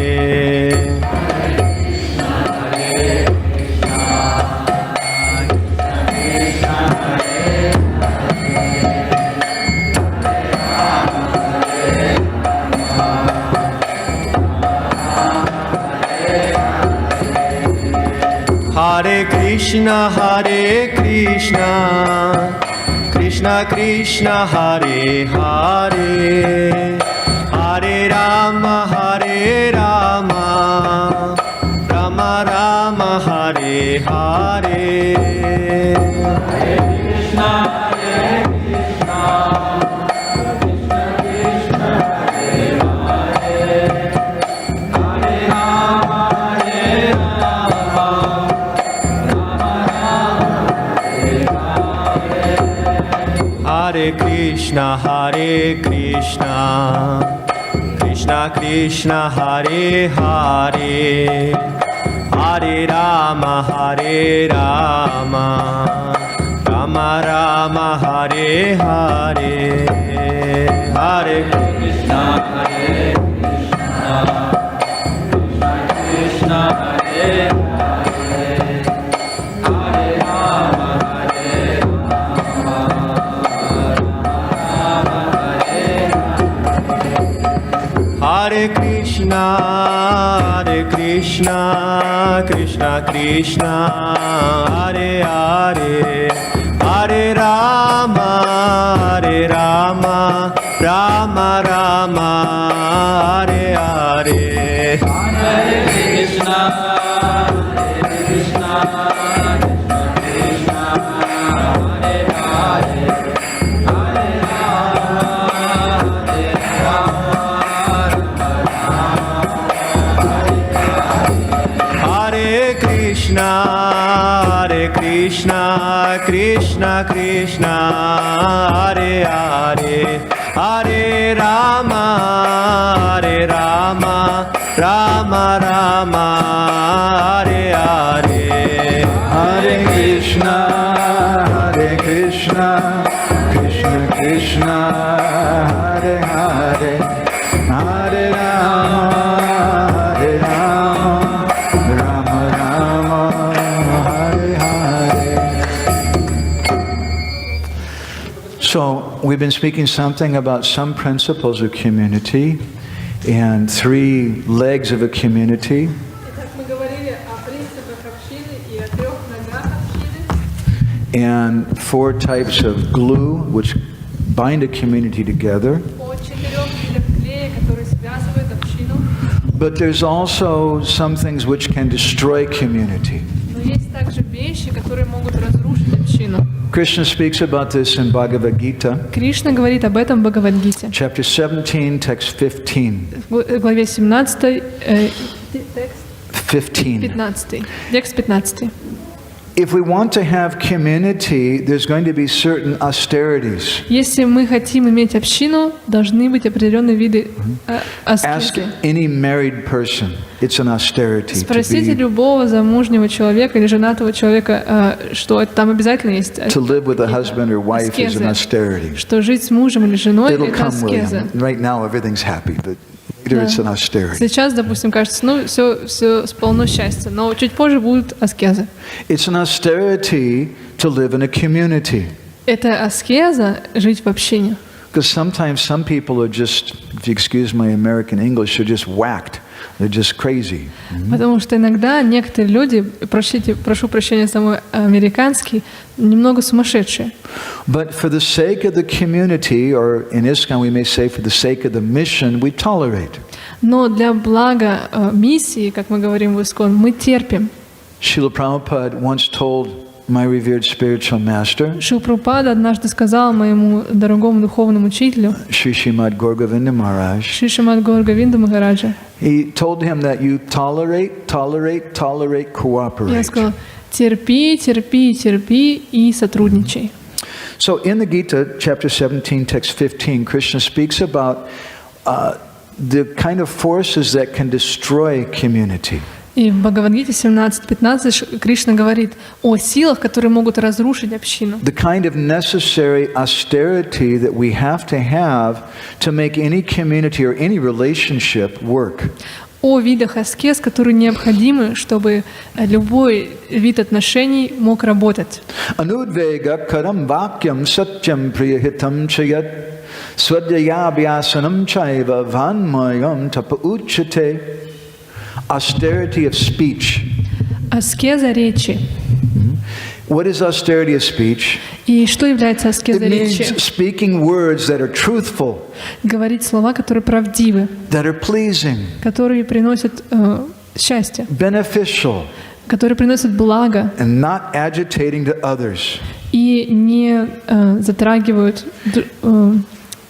Hare Krishna, Krishna Krishna, Hare Hare, Hare Rama, Rama Rama, Hare Hare. Hare Krishna, Hare Krishna, Krishna Krishna, Hare Hare, Hare Rama, Rama Rama, Hare Hare. Hare Krishna, Krishna Krishna, Hare Hare. Hare Krishna, Krishna Krishna, Hare Hare, Hare Rama, Rama Rama, Hare Hare. Hare Krishna, Krishna Krishna Krishna, Hare Hare, Hare Rama, Rama Rama, Hare Hare. Hare Krishna, Krishna Krishna, Hare Hare, Hare Rama, Rama Rama, Hare Hare. So we've been speaking something about some principles of community and 3 legs of a community. And 4 types of glue which bind a community together. But there's also some things which can destroy community. Krishna speaks about this in Bhagavad Gita. Кришна говорит об этом в Бхагавад-гите. Chapter 17, text 15. В главе 17, текст 15. 15. Текст 15. If we want to have community, there's going to be certain austerities. Если мы хотим иметь общину, должны быть определенные виды Ask аскезы. any married person. It's an austerity. Спросите любого замужнего человека или женатого человека, что там обязательно есть To live with a husband or wife is an austerity. что жить с мужем или женой It'll это come with аскеза. him. Right now everything's happy, but later it's an austerity. Сейчас, допустим, кажется, все полно счастья, но чуть позже будут аскезы. It's an austerity to live in a community. Это аскеза жить в общине. Because sometimes some people are just, if you excuse my American English, are just whacked. They're just crazy. Потому что иногда некоторые люди, прошу прощения за мой американский, немного сумасшедшие. But for the sake of the community, or in ISKCON we may say for the sake of the mission, we tolerate. Но для блага миссии, как мы говорим в ИСКОН, мы терпим. Srila Prabhupada once told my revered spiritual master, Шрила Прабхупада однажды сказал моему дорогому духовному учителю, Shri Srimad Gauragovinda Maharaj, Шри Шримад Гаургавинда Махараджа, he told him that you tolerate, я cooperate. сказал, терпи, терпи, терпи и сотрудничай. So in the Gita, chapter 17, text 15, Krishna speaks about the kind of forces that can destroy community. И в Бхагавад-гите 17:15 Кришна говорит о силах, которые могут разрушить общину. The kind of necessary austerity that we have to make any community or any relationship work. О видах аскез, которые необходимы, чтобы любой вид отношений мог работать. Anudvega karam vakyam satyam priyahitam chayat swadhyayabhyasanam chaiva vanmayam tapa uchate. Austerity of speech. Аскеза речи. What is austerity of speech? И что является It аскезой means речи? speaking words that are truthful, Говорить слова, которые правдивы, that are pleasing, которые приносят счастье, beneficial, которые приносят благо and not agitating to others. и не затрагивают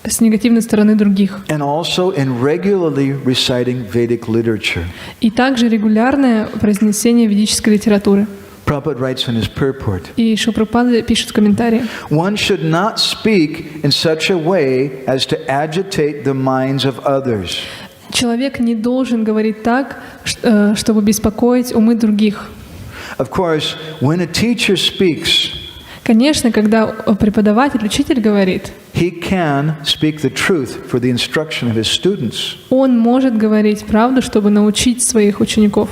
с негативной стороны других. And also in regularly reciting Vedic literature. И также регулярное произнесение ведической литературы. Prabhupada writes in his purport, И Шрила Прабхупада пишет в комментарии: one should not speak in such a way as to agitate the minds of others. человек не должен говорить так, чтобы беспокоить умы других. Of course, when a teacher speaks, Конечно, когда преподаватель, учитель говорит, he can speak the truth for the instruction of his students. он может говорить правду, чтобы научить своих учеников.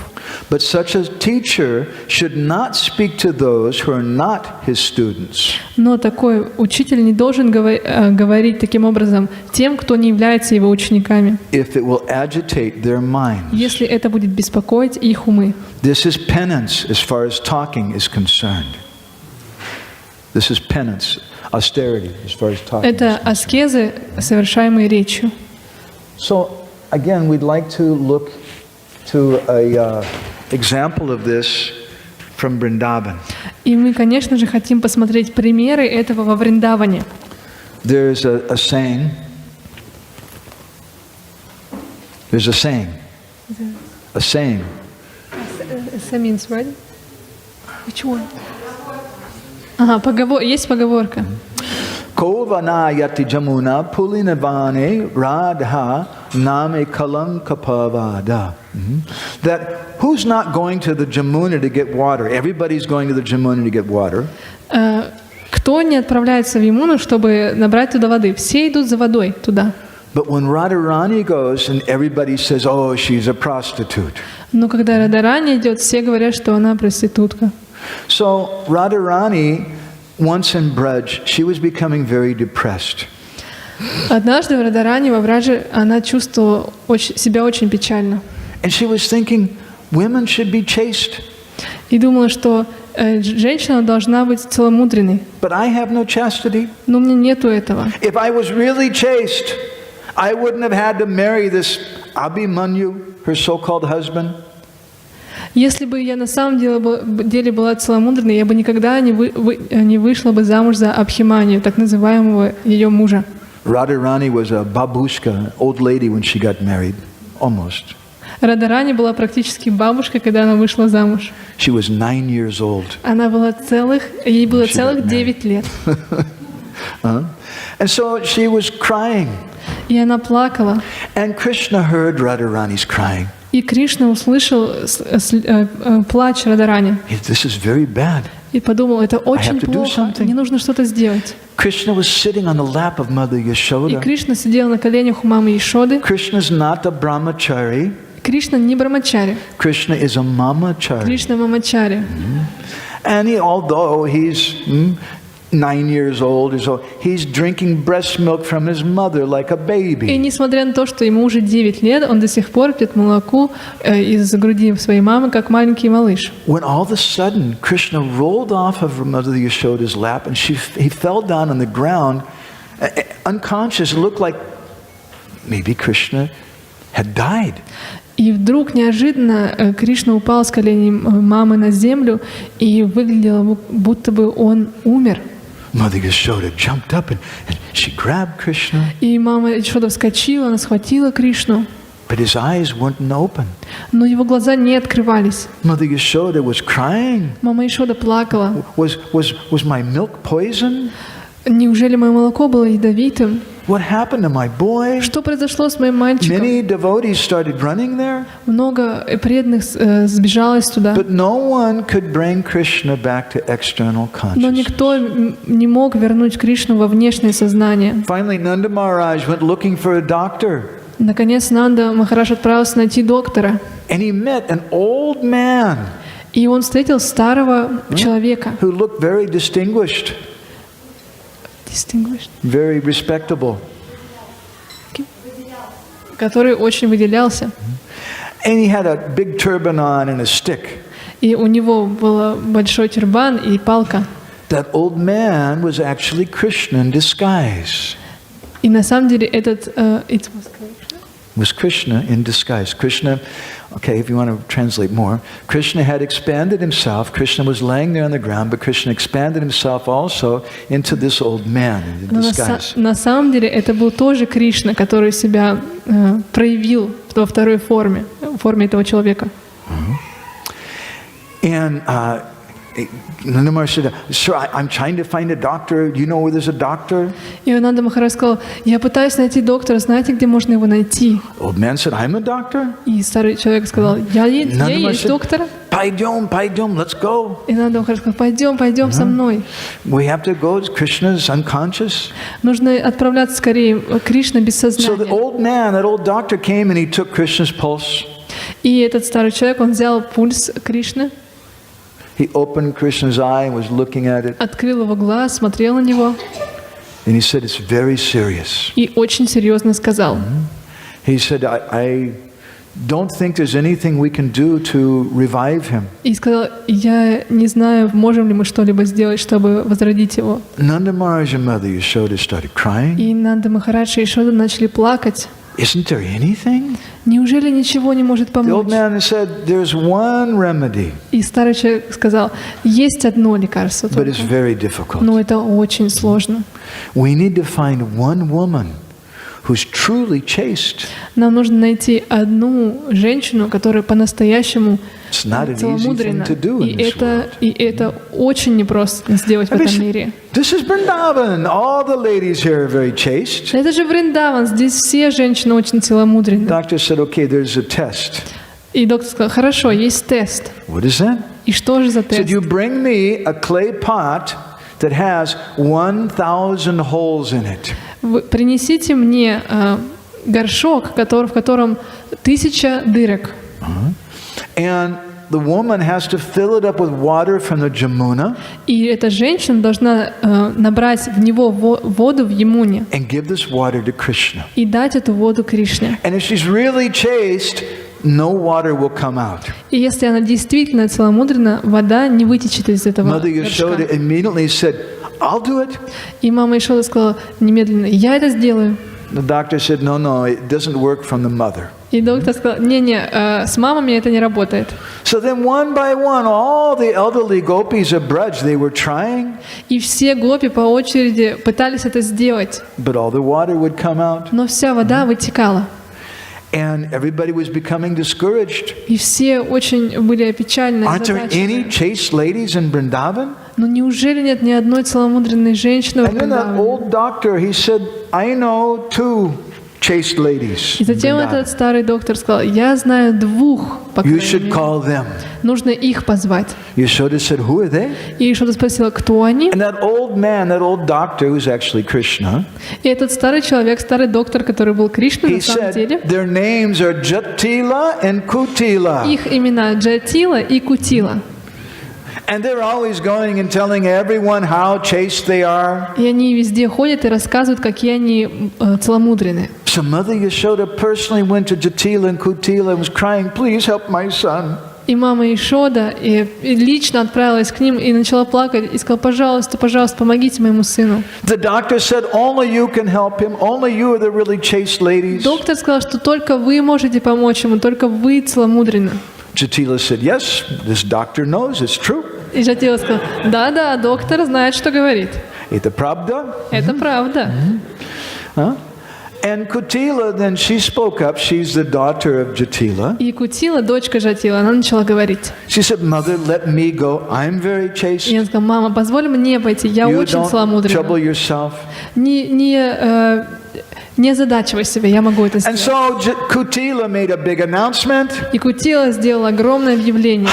But such a teacher should not speak to those who are not his students. Но такой учитель не должен говорить таким образом тем, кто не является его учениками, If it will agitate their minds. если это будет беспокоить их умы. This is penance as far as talking is concerned. This is penance, austerity as far as talking. Это аскезы, совершаемые речью. So again, we'd like to look to a example of this from Vrindavan. И мы, конечно же, хотим посмотреть примеры этого во Вриндаване. There's a saying. There's a saying. A saying. means right? Which one? Ага, есть поговорка. Kovana yati jamuna pulinavane radha name kalankapavada. That who's not going to the Jamuna to get water? Everybody's going to the Jamuna to get water. Кто не отправляется в Ямуну, чтобы набрать туда воды? Все идут за водой туда. But when Radharani goes and everybody says, oh, she's a prostitute. Но когда Радарани идет, все говорят, что она проститутка. So Radharani, once in Braj, she was becoming very depressed. Однажды в Радарани, во Брадже, она чувствовала себя очень печально. And she was thinking, women should be chaste. И думала, что женщина должна быть целомудренной. But I have no chastity. Но у меня нету этого. If I was really chaste, I wouldn't have had to marry this Abhimanyu, her so-called husband. Если бы я на самом деле была целомудренной, я бы никогда не вышла бы замуж за Абхиманию, так называемого ее мужа. Radharani was a babushka, an old lady when she got married, almost. Радарани была практически бабушкой, когда она вышла замуж. She was 9 years old. Ей было целых 9 лет. And so she was crying. И она плакала. And Krishna heard Radharani's crying. И Кришна услышал плач Радарани. This is very bad. И подумал, это очень плохо, мне нужно что-то сделать. Krishna was sitting on the lap of Mother Yashoda. И Кришна сидел на коленях у мамы Яшоды. Krishna's not a brahmachari. Кришна не брамачари. Krishna is a mamachari. Кришна мамачари. And although he's 9 years old or so, he's drinking breast milk from his mother like a И baby. несмотря на то, что ему уже 9 лет, он до сих пор пьет молоко из груди своей мамы, как маленький малыш. When all of a sudden Krishna rolled off of Mother Yashoda's lap and he fell down on the ground, unconscious. It looked like maybe Krishna had died. И вдруг неожиданно Кришна упал с коленей мамы на землю, и выглядело, будто бы он умер. Mother Yashoda jumped up and she grabbed Krishna. И мама Йашода вскочила, она схватила Кришну. But his eyes weren't open. Но его глаза не открывались. Mother Yashoda was crying. Мама Йашода плакала. Was my milk poison? Неужели мое молоко было ядовитым? What happened to my boy? Что произошло с моим мальчиком? Many devotees started running there. Много преданных сбежалось туда. But no one could bring Krishna back to external Но consciousness. никто не мог вернуть Кришну во внешнее сознание. Finally, Nanda Maharaj went looking for a doctor. Наконец Нанда Махарадж отправился найти доктора. And he met an old man И он встретил старого человека. who looked very distinguished, Distinguished. very respectable. Который очень выделялся. And he had a big turban on and a stick. И у него был большой тюрбан и палка. That old man was actually Krishna in disguise. И на самом деле этот... Was Krishna in disguise. Krishna, okay, if you want to translate more, Krishna had expanded himself. Krishna was laying there on the ground, but Krishna expanded himself also into this old man in disguise. На самом деле это был тоже Кришна, который себя проявил во второй форме, в форме этого человека. And Nanda Maharaj said, "Sir, I'm trying to find a doctor. Do you know where there's a doctor?" И Нанда Махарадж сказал: я пытаюсь найти доктора, знаете, где можно его найти? Old man said, "I'm a doctor." И старый человек сказал: я есть доктор. Пойдем, let's go. И Нанда Махарадж сказал: пойдем со мной. We have to go. Krishna's unconscious. Нужно отправляться скорее. Кришна без So the сознания. old man, that old doctor came and he took Krishna's pulse. И этот старый человек, он взял пульс Кришны, He opened Krishna's eye and was looking at it. открыл его глаз, смотрел на него And he said, "It's very serious." и очень серьезно сказал: He said, I don't think there's anything we can do to revive him. и сказал: я не знаю, можем ли мы что-либо сделать, чтобы возродить его. Nanda Maharaj and Mother Yashoda started crying. И Нанда Махарадж и Йашода начали плакать. Isn't there anything? Неужели ничего не может The помочь? old man said, "There's one remedy, И старый человек сказал: есть одно лекарство, but it's только, very difficult. но это очень сложно. We need to find one woman who's truly chaste." Нам нужно найти одну женщину, которая по-настоящему It's not an easy целомудренна. thing to do in this world. И это очень непросто сделать в этом мире. This is Vrindavan. All the ladies here are very chaste. Это же Вриндаван, здесь все женщины очень целомудренны. Doctor said, "Okay, there's a test." И доктор сказал: хорошо, есть тест. What is that? И что же за He said, тест? "You bring me a clay pot that has 1,000 holes in it." Вы принесите мне горшок, в котором 1000 дырок. And the woman has to fill it up with water from the Jamuna И эта женщина должна набрать в него воду в Ямуне and give this water to Krishna. и дать эту воду Кришне. And if she's really chaste, no water will come out. И если она действительно целомудренна, вода не вытечет из этого Mother Yashoda горшка. immediately said, "I'll do it." И мама Йашода сказала немедленно: я это сделаю. The doctor said, "No, it doesn't work from the mother." И доктор сказал: не, с мамами это не работает. So then one by one, all the elderly gopis of Braj, they were trying, И все гопи по очереди пытались это сделать, but all the water would come out. но вся вода вытекала. And everybody was becoming discouraged. И все очень были опечалены, Aren't there any озадачены. chaste ladies in Vrindavan? Но неужели нет ни одной целомудренной женщины в And then that Вриндаване? old doctor, he said, "I know 2 chaste ladies И in затем Vrindavan. этот старый доктор сказал: я знаю 2, по You крайней should мере. call them." Нужно их позвать. Yashoda said, "Who are they?" И Йашода спросила: кто они? And that old man, that old doctor, who's actually Krishna, И этот старый человек, старый доктор, который был Кришной he на самом said, деле, "Their names are Jatila and Kutila." их имена Джатила и Кутила. And they're always going and telling everyone how chaste they are. И они везде ходят и рассказывают, какие они целомудренные. So Mother Yashoda personally went to Jatila and Kutila and was crying, "Please help my son." И мама Ишода и лично отправилась к ним и начала плакать и сказала: пожалуйста, пожалуйста, помогите моему сыну. The doctor said, "Only you can help him. Only you are the really chaste ladies." Доктор сказал, что только вы можете помочь ему, только вы целомудренны. Jatila said, "Yes, this doctor knows it's true." И Джатила сказал: да, доктор знает, что говорит. Это правда? Это правда. And Kutila, then she spoke up. She's the daughter of Jatila. И Кутила, дочка Джатила, она начала говорить. She said, "Mother, let me go. I'm very chaste. И она сказала: мама, позволь мне пойти, я You очень don't trouble целомудренна. yourself." Не озадачивай себя, я могу это And сделать. so Kutila made a big announcement. И Кутила сделала огромное объявление.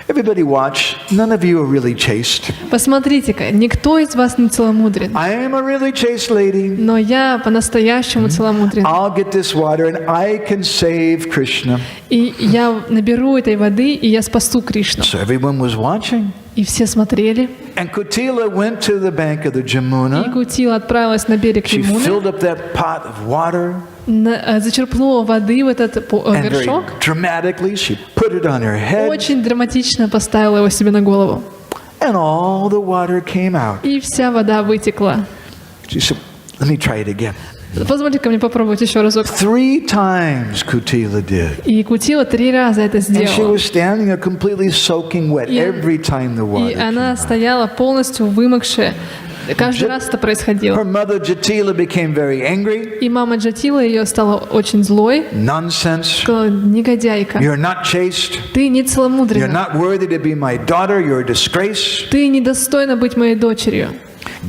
Everybody watch. None of you are really chaste. Посмотрите-ка, никто из вас не целомудрен. I am a really chaste lady. Но я по-настоящему целомудрен. I'll get this water and I can save Krishna. И я наберу этой воды, и я спасу Кришну. So everyone was watching. И все смотрели. And Kutila went to the bank of the И Jamuna. Кутила отправилась на берег She Ямуны, filled up that pot of water. зачерпнула воды в этот And very горшок, dramatically, she put it on her head. очень драматично поставила его себе на голову. And all the water came out. И вся вода вытекла. She said, "Let me try it again." Позвольте-ка мне попробовать еще разок. 3 times Kutila did. И Кутила 3 раза это And she сделала. was standing there completely soaking wet every time the water И came она out. стояла полностью вымокшая. Каждый раз это Her происходило. mother Jatila became very angry. И мама Джатила ее стала очень злой. Nonsense. Сказала: негодяйка, You're not chaste. ты не You're целомудренна. not worthy to be my daughter. You're a disgrace. Ты недостойна быть моей дочерью.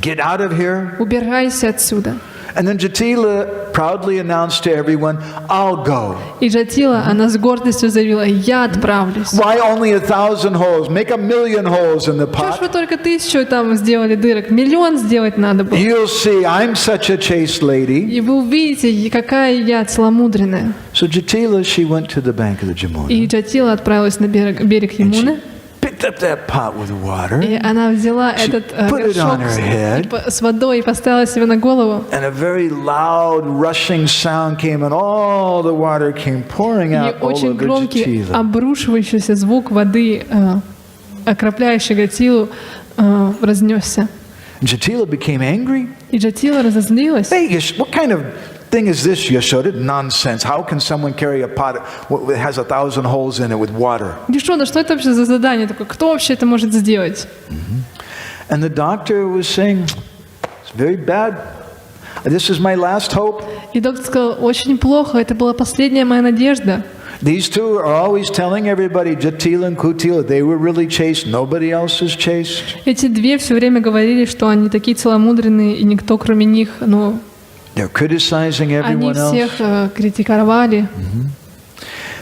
Get out of here. Убирайся отсюда. And then Jatila proudly announced to everyone, "I'll go." И Джатила, она с гордостью заявила: я отправлюсь. Why only 1,000 holes? Make 1,000,000 holes in the Чего ж pot. вы только 1000 там сделали дырок? 1,000,000 сделать надо было. You'll see, I'm such a chaste lady. И вы увидите, какая я целомудренная. So Jatila, she went to the bank of the Jamuna. И Джатила отправилась на берег Ямуны. Picked up that pot with water. И она взяла этот put it горшок on her head. с водой и поставила себе на голову. And a very loud rushing sound came and all the water came pouring И out all очень over громкий Jatila. обрушивающийся звук воды, окропляющий Джатилу, разнесся. Jatila became angry. И Джатила разозлилась. Hey, what kind of thing is this, Yashoda? Nonsense. How can someone carry a pot that has 1,000 holes in it with water? Ишода, что это вообще за задание такое? Кто вообще это может сделать? And the doctor was saying, "It's very bad. This is my last hope." И доктор сказал: очень плохо, это была последняя моя надежда. These two are always telling everybody, Jatila and Kutila, they were really chaste. Nobody else is chaste. Эти две все время говорили, что они такие целомудренные, и никто кроме них, ну, They're criticizing они everyone else. всех критиковали.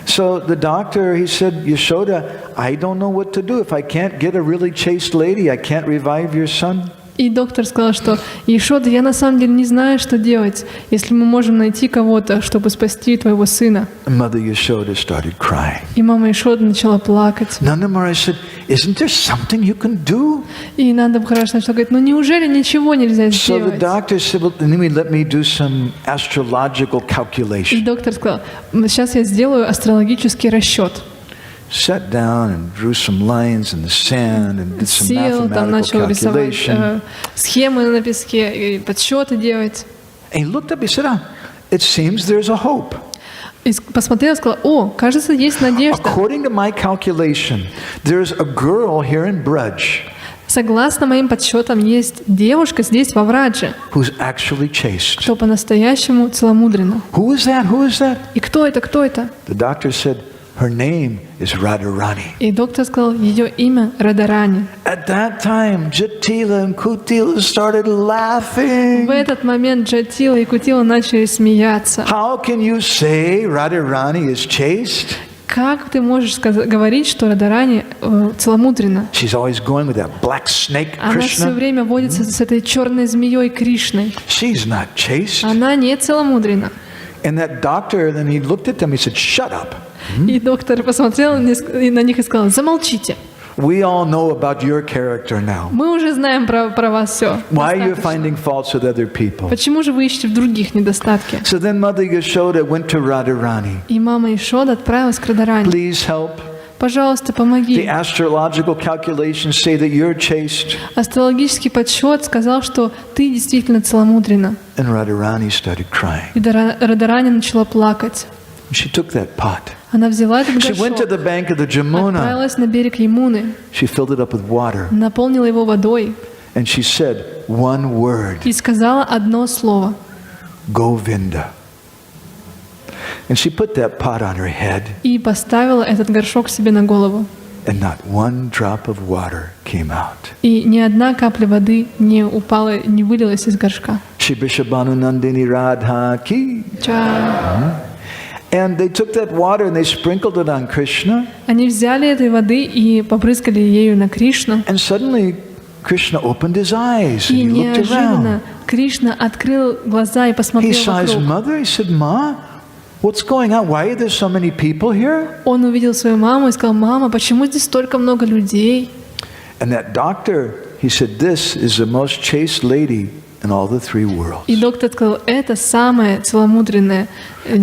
So the doctor, he said, Yashoda, I don't know what to do. If I can't get a really chaste lady, I can't revive your son. И доктор сказал, что Ишода, я на самом деле не знаю, что делать, если мы можем найти кого-то, чтобы спасти твоего сына. And Mother Yashoda started crying. И мама Ишода начала плакать. Nanda Maharaj said, isn't there something you can do? И Нанда Махарадж начала говорить: ну неужели ничего нельзя So the сделать? doctor said, well, let me do some astrological И calculation. доктор сказал: сейчас я сделаю астрологический расчет. Sat down and drew some lines in the sand and did some Сел, там начал mathematical рисовать calculation. схемы на песке и подсчеты делать. And he looked up, he said, it seems there's a hope. И посмотрел и сказал: о, кажется, есть надежда. According to my calculation, there's a girl here in Braj Согласно моим подсчетам, есть девушка здесь, во Врадже, who's actually chaste. кто по-настоящему целомудренна. Who is that? Who is that? И кто это, кто это? The doctor said, her name is Radharani. И доктор сказал: ее имя Радарани. At that time, Jatila and Kutila started laughing. В этот момент Джатила и Кутила начали смеяться. How can you say Radharani is chaste? Как ты можешь говорить, что Радарани целомудренна? She's always going with that black snake, Она все Krishna. время водится с этой черной змеей Кришной. She's not chaste. Она не целомудренна. And that doctor, then he looked at them, he said, shut up. И доктор посмотрел на них и сказал: замолчите. We all know about your character now. Мы уже знаем про вас все. Why are you finding faults with other people? Почему же вы ищете в других недостатки? So then Mother Yashoda went to Radharani. И мама Ишода отправилась к Радхарани. Please help. Пожалуйста, The помоги. astrological calculations say that you're chaste. Астрологический подсчет сказал, что ты действительно целомудренна. And Radharani started crying. И Радхарани начала плакать. She took that pot. Она взяла этот She went to горшок, the bank of the Jamuna. отправилась на берег Ямуны, She filled it up with water. наполнила его водой And she said one word. и сказала одно слово. Govinda. And she put that pot on her head. И поставила этот горшок себе на голову. And not one drop of water came out. И ни одна капля воды не упала, не вылилась из горшка. Shibrishabhanu Nandini Radha ki. Ча. And they took that water and they sprinkled it on Krishna. Они взяли этой воды и побрызгали ею на Кришну. And suddenly Krishna opened his eyes and И he looked неожиданно around. Кришна открыл глаза и He посмотрел saw his вокруг. mother. He said, Ma, what's going on? Why are there so many people here? Он увидел свою маму и сказал: «Мама, почему здесь столько много людей?» And that doctor, he said, this is the most chaste lady in all the three worlds. И доктор сказал: «Это самая целомудренная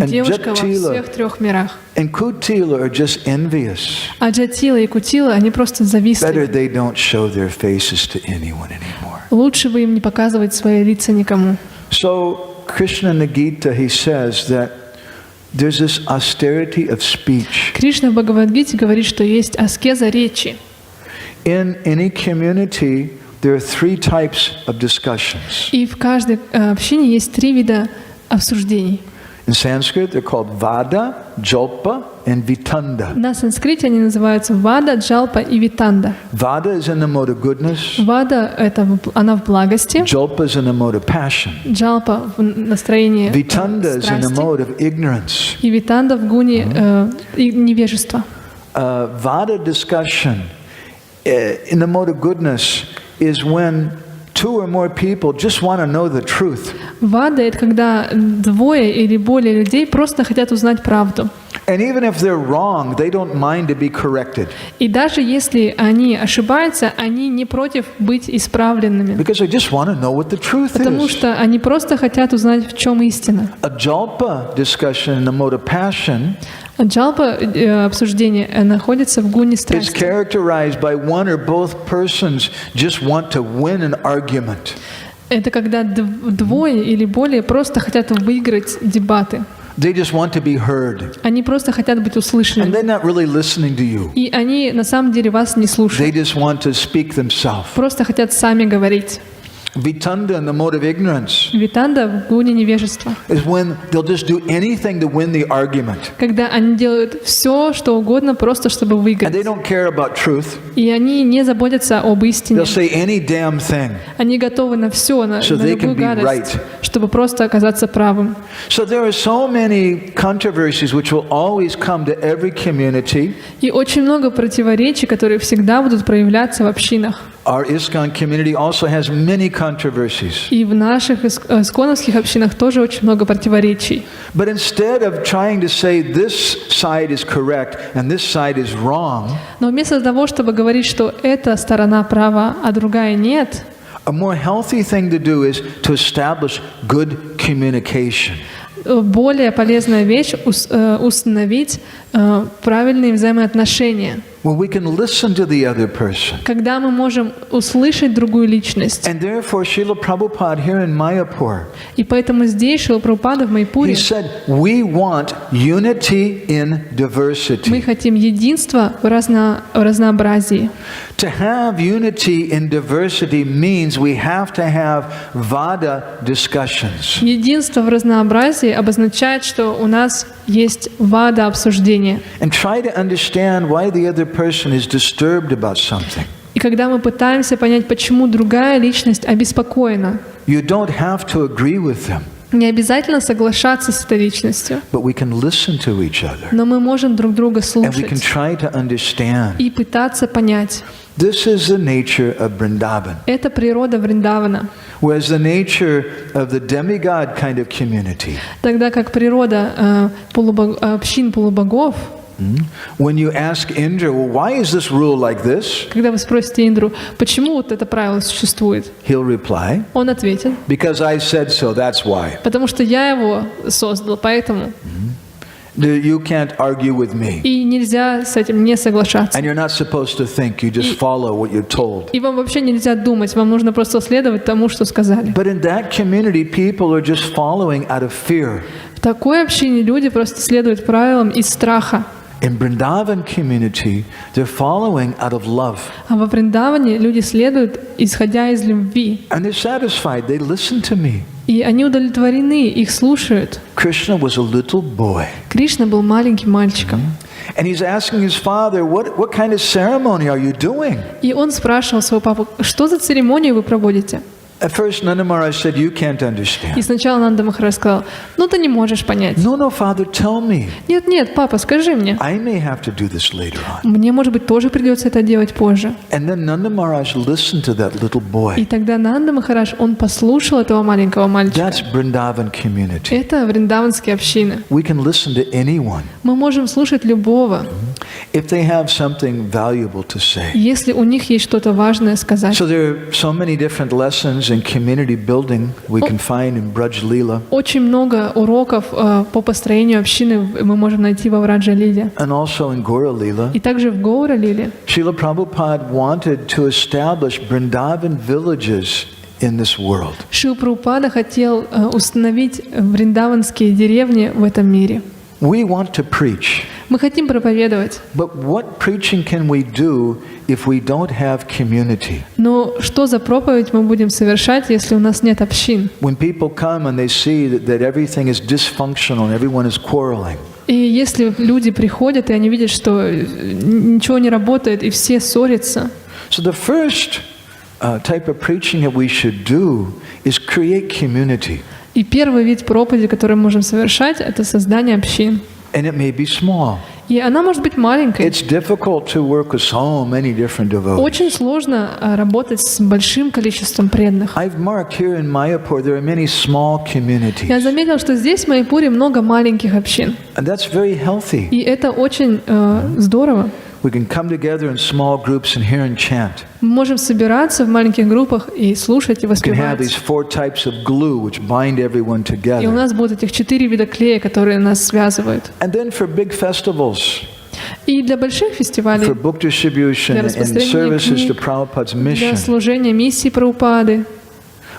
девушка во Jatila всех трех мирах». and Kutila are just envious. А Джатила и Кутила, они просто Better завистливы. they don't show their faces to anyone anymore. Лучше бы им не показывать свои лица никому. So Krishna in the Gita, he says that there's this austerity of speech. Кришна в Бхагавад-гите говорит, что есть аскеза речи. In any community, there are three types of discussions. И в каждой общине есть три вида обсуждений. In Sanskrit, they're called Vada, Jalpa, and Vitanda. На санскрите они называются Вада, Джалпа и Витанда. Vada is in the mode of goodness. Вада — это она в благости, Jalpa is in the mode of passion. Джалпа — в настроении Vitanda is in the страсти, mode of ignorance. и Витанда в гуне невежества. Vada discussion in the mode of goodness is when two or more people just want to know the truth. Вада — это когда двое или более людей просто хотят узнать правду. And even if they're wrong, they don't mind to be corrected. И даже если они ошибаются, они не против быть исправленными, Because they just want to know what the truth потому is. что они просто хотят узнать, в чем истина. A Jalpa discussion in the mode of passion Джалпа обсуждение находится в гуне is страсти. characterized by one or both persons just want to win an argument. Это когда двое или более просто хотят выиграть дебаты. They just want to be heard. Они просто хотят быть And услышанными. they're not really listening to you. И они на самом деле вас не They слушают. just want to speak themselves. Просто хотят сами говорить. Vitanda in the mode of ignorance Витанда в гуне невежества. is when they'll just do anything to win the argument. Когда они делают все, что угодно, просто чтобы And they выиграть. don't care about truth. И они не заботятся об истине. They'll say any damn thing. Они готовы на все, на So they любую can be гадость, right. чтобы просто оказаться правым. So there are so many controversies which will always come to every community. И очень много противоречий, которые всегда будут проявляться в общинах. Our ISKCON community also has many controversies. И в наших исконовских общинах тоже очень много противоречий. But instead of trying to say this side is correct and this side is wrong, Но вместо того, чтобы говорить, что эта сторона права, а другая нет, a more healthy thing to do is to establish good communication. более полезная вещь установить правильные взаимоотношения, Where we can listen to the other person. когда мы можем услышать другую личность. And therefore, Srila Prabhupada here in Mayapur, И поэтому здесь Шрила Прабхупада в Майпуре he said, we want unity in мы diversity. хотим единства в разнообразии. To have unity in diversity means we have to have Vada discussions. Единство в разнообразии обозначает, что у нас есть вада обсуждения. And try to understand why the other person is disturbed about something. И когда мы пытаемся понять, почему другая личность обеспокоена, You don't have to agree with them, не обязательно соглашаться с этой личностью, but we can listen to each other. но мы можем друг друга And we can слушать try to understand. и пытаться понять. This is the nature of Vrindavan. Это природа Вриндавана. Whereas the nature of the demigod kind of community, Тогда как природа общин полубогов, When you ask Indra, well, why is this rule like this? Когда вы спросите Индру, почему вот это правило существует, He'll reply, он ответит, because I said so, that's why. потому что я его создал, поэтому. You can't argue with me. И нельзя с этим не соглашаться. And you're not supposed to think, you just follow what you're told. И вам вообще нельзя думать, вам нужно просто следовать тому, что сказали. But in that community, people are just following out of fear. В такой общине люди просто следуют правилам из страха. In Vrindavan community, they're following out of love. А во Вриндаване люди следуют, исходя из любви. And they're satisfied, they listen to me. И они удовлетворены, их слушают. Krishna was a little boy. Кришна был маленьким мальчиком. And he's asking his father, what kind of ceremony are you doing? И он спрашивал своего папу, что за церемонию вы проводите? At first, Nanda Maharaj said, you can't И understand. сначала Нанда Махарадж сказал, ну ты не можешь понять. No, Father, tell me. Нет, папа, скажи мне. I may have to do this later on. Мне, может быть, тоже придется это делать позже. And then Nanda Maharaj listened to that little И boy. тогда Нанда Махарадж, он послушал этого маленького мальчика. That's Vrindavan community. Это вриндаванские общины. We can listen to anyone Мы можем слушать любого, if they have something valuable to say. если у них есть что-то важное сказать. So there are so many different lessons in community building we can find in Braj Leela. Очень много уроков по построению общины мы можем найти во Враджа-лиле. And also in Gora Leela. И также в Гаура-лиле. Srila Prabhupada wanted to establish Vrindavan villages in this world. Шрила Прабхупада хотел установить вриндаванские деревни в этом мире. We want to preach. Мы хотим проповедовать. But what preaching can we do if we don't have community? Но что за проповедь мы будем совершать, если у нас нет общин? When people come and they see that everything is dysfunctional and everyone is quarreling. И если люди приходят, и они видят, что ничего не работает, и все ссорятся. So the first type of preaching that we should do is create community. И первый вид проповеди, который мы можем совершать, это создание общин. And it may be small. И она может быть маленькой. It's difficult to work with so many different devotees. Очень сложно работать с большим количеством преданных. I've marked here in Mayapur there are many small communities. Я заметил, что здесь в Майяпуре много маленьких общин. And that's very healthy. И это очень здорово. We can come together in small groups and hear and chant. Мы можем собираться в маленьких группах и слушать и We can have воспевать. these 4 types of glue which bind everyone И у together. нас будут этих 4 вида клея, которые нас связывают. And then for big festivals, И для больших фестивалей, for book distribution для and распространения services to книг, Prabhupada's для mission, служения миссии Прабхупады,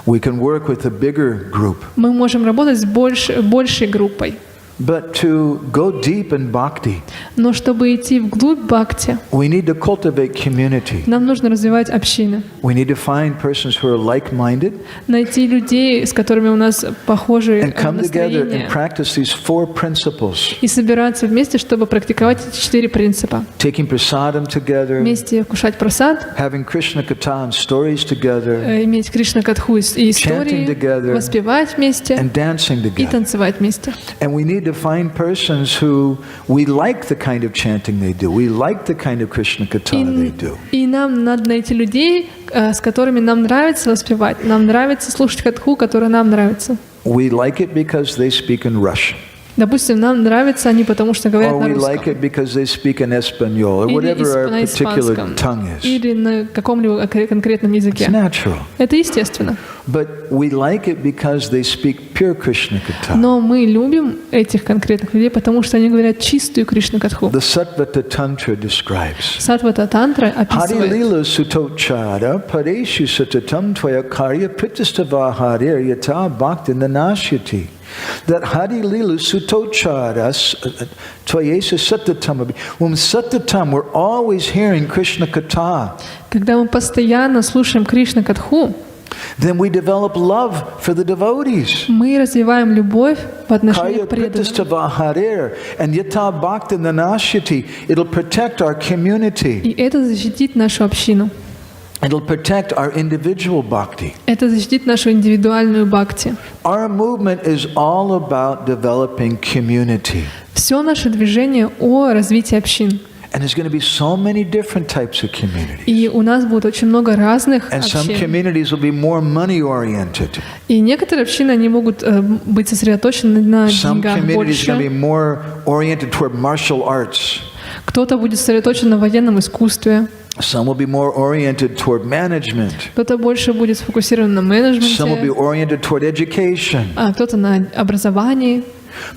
we can work with a bigger group. мы можем работать с большей группой. But to go deep in bhakti, Но чтобы идти вглубь бхакти, we need to cultivate community. нам нужно развивать общины, We need to find persons who are like-minded найти людей, с которыми у нас похожие and come together and настроения, practice these 4 principles. и собираться вместе, чтобы практиковать эти 4 принципа. Taking prasadam together, Вместе вкушать прасад, having Krishna katha and stories together, иметь Кришна-катху и истории, together, воспевать вместе and dancing и together. танцевать вместе. And we need to find persons who we like the kind of chanting they do. We like the kind of Krishna katha they do. И нам надо найти людей, с которыми нам нравится воспевать, нам нравится слушать катху, которая нам нравится. We like it because they speak in Russian. Допустим, нам нравятся они, потому что говорят Or на we like русском. it because they speak in Espanol, or Или whatever our на particular испанском. tongue is. Или на каком-либо конкретном It's языке. natural. Это естественно. But we like it because they speak pure Krishna katha. Но мы любим этих конкретных людей, потому что они говорят чистую Кришна-катху. The Sattvata Tantra describes. Сатвата Тантра Hari описывает, lila sutochara pareshu satatam tvaya karya pritistava harir yata bhakti nanashyati. That Hari lila sutochara tvayesa satatam. When satatam, we're always hearing Krishna katha. когда мы постоянно слушаем Кришна-катху, Then we develop love for the devotees. мы развиваем любовь по отношению Karya к преданным. pritistava harir and yata bhakti nanashyati. It'll protect our community. И это защитит нашу общину. It'll protect our individual bhakti. Это защитит нашу индивидуальную бхакти. Our movement is all about developing community. Все наше движение о развитии общин. And there's going to be so many different types of communities. И у нас будет очень много разных And some общин. communities will be more money-oriented. И некоторые общины, они могут быть сосредоточены на Some деньгах communities are going to be больше. more oriented toward martial arts. Кто-то будет сосредоточен на военном искусстве. Some will be more oriented toward management. Кто-то больше будет сфокусирован на Some will be менеджменте, oriented toward education. а кто-то на образовании.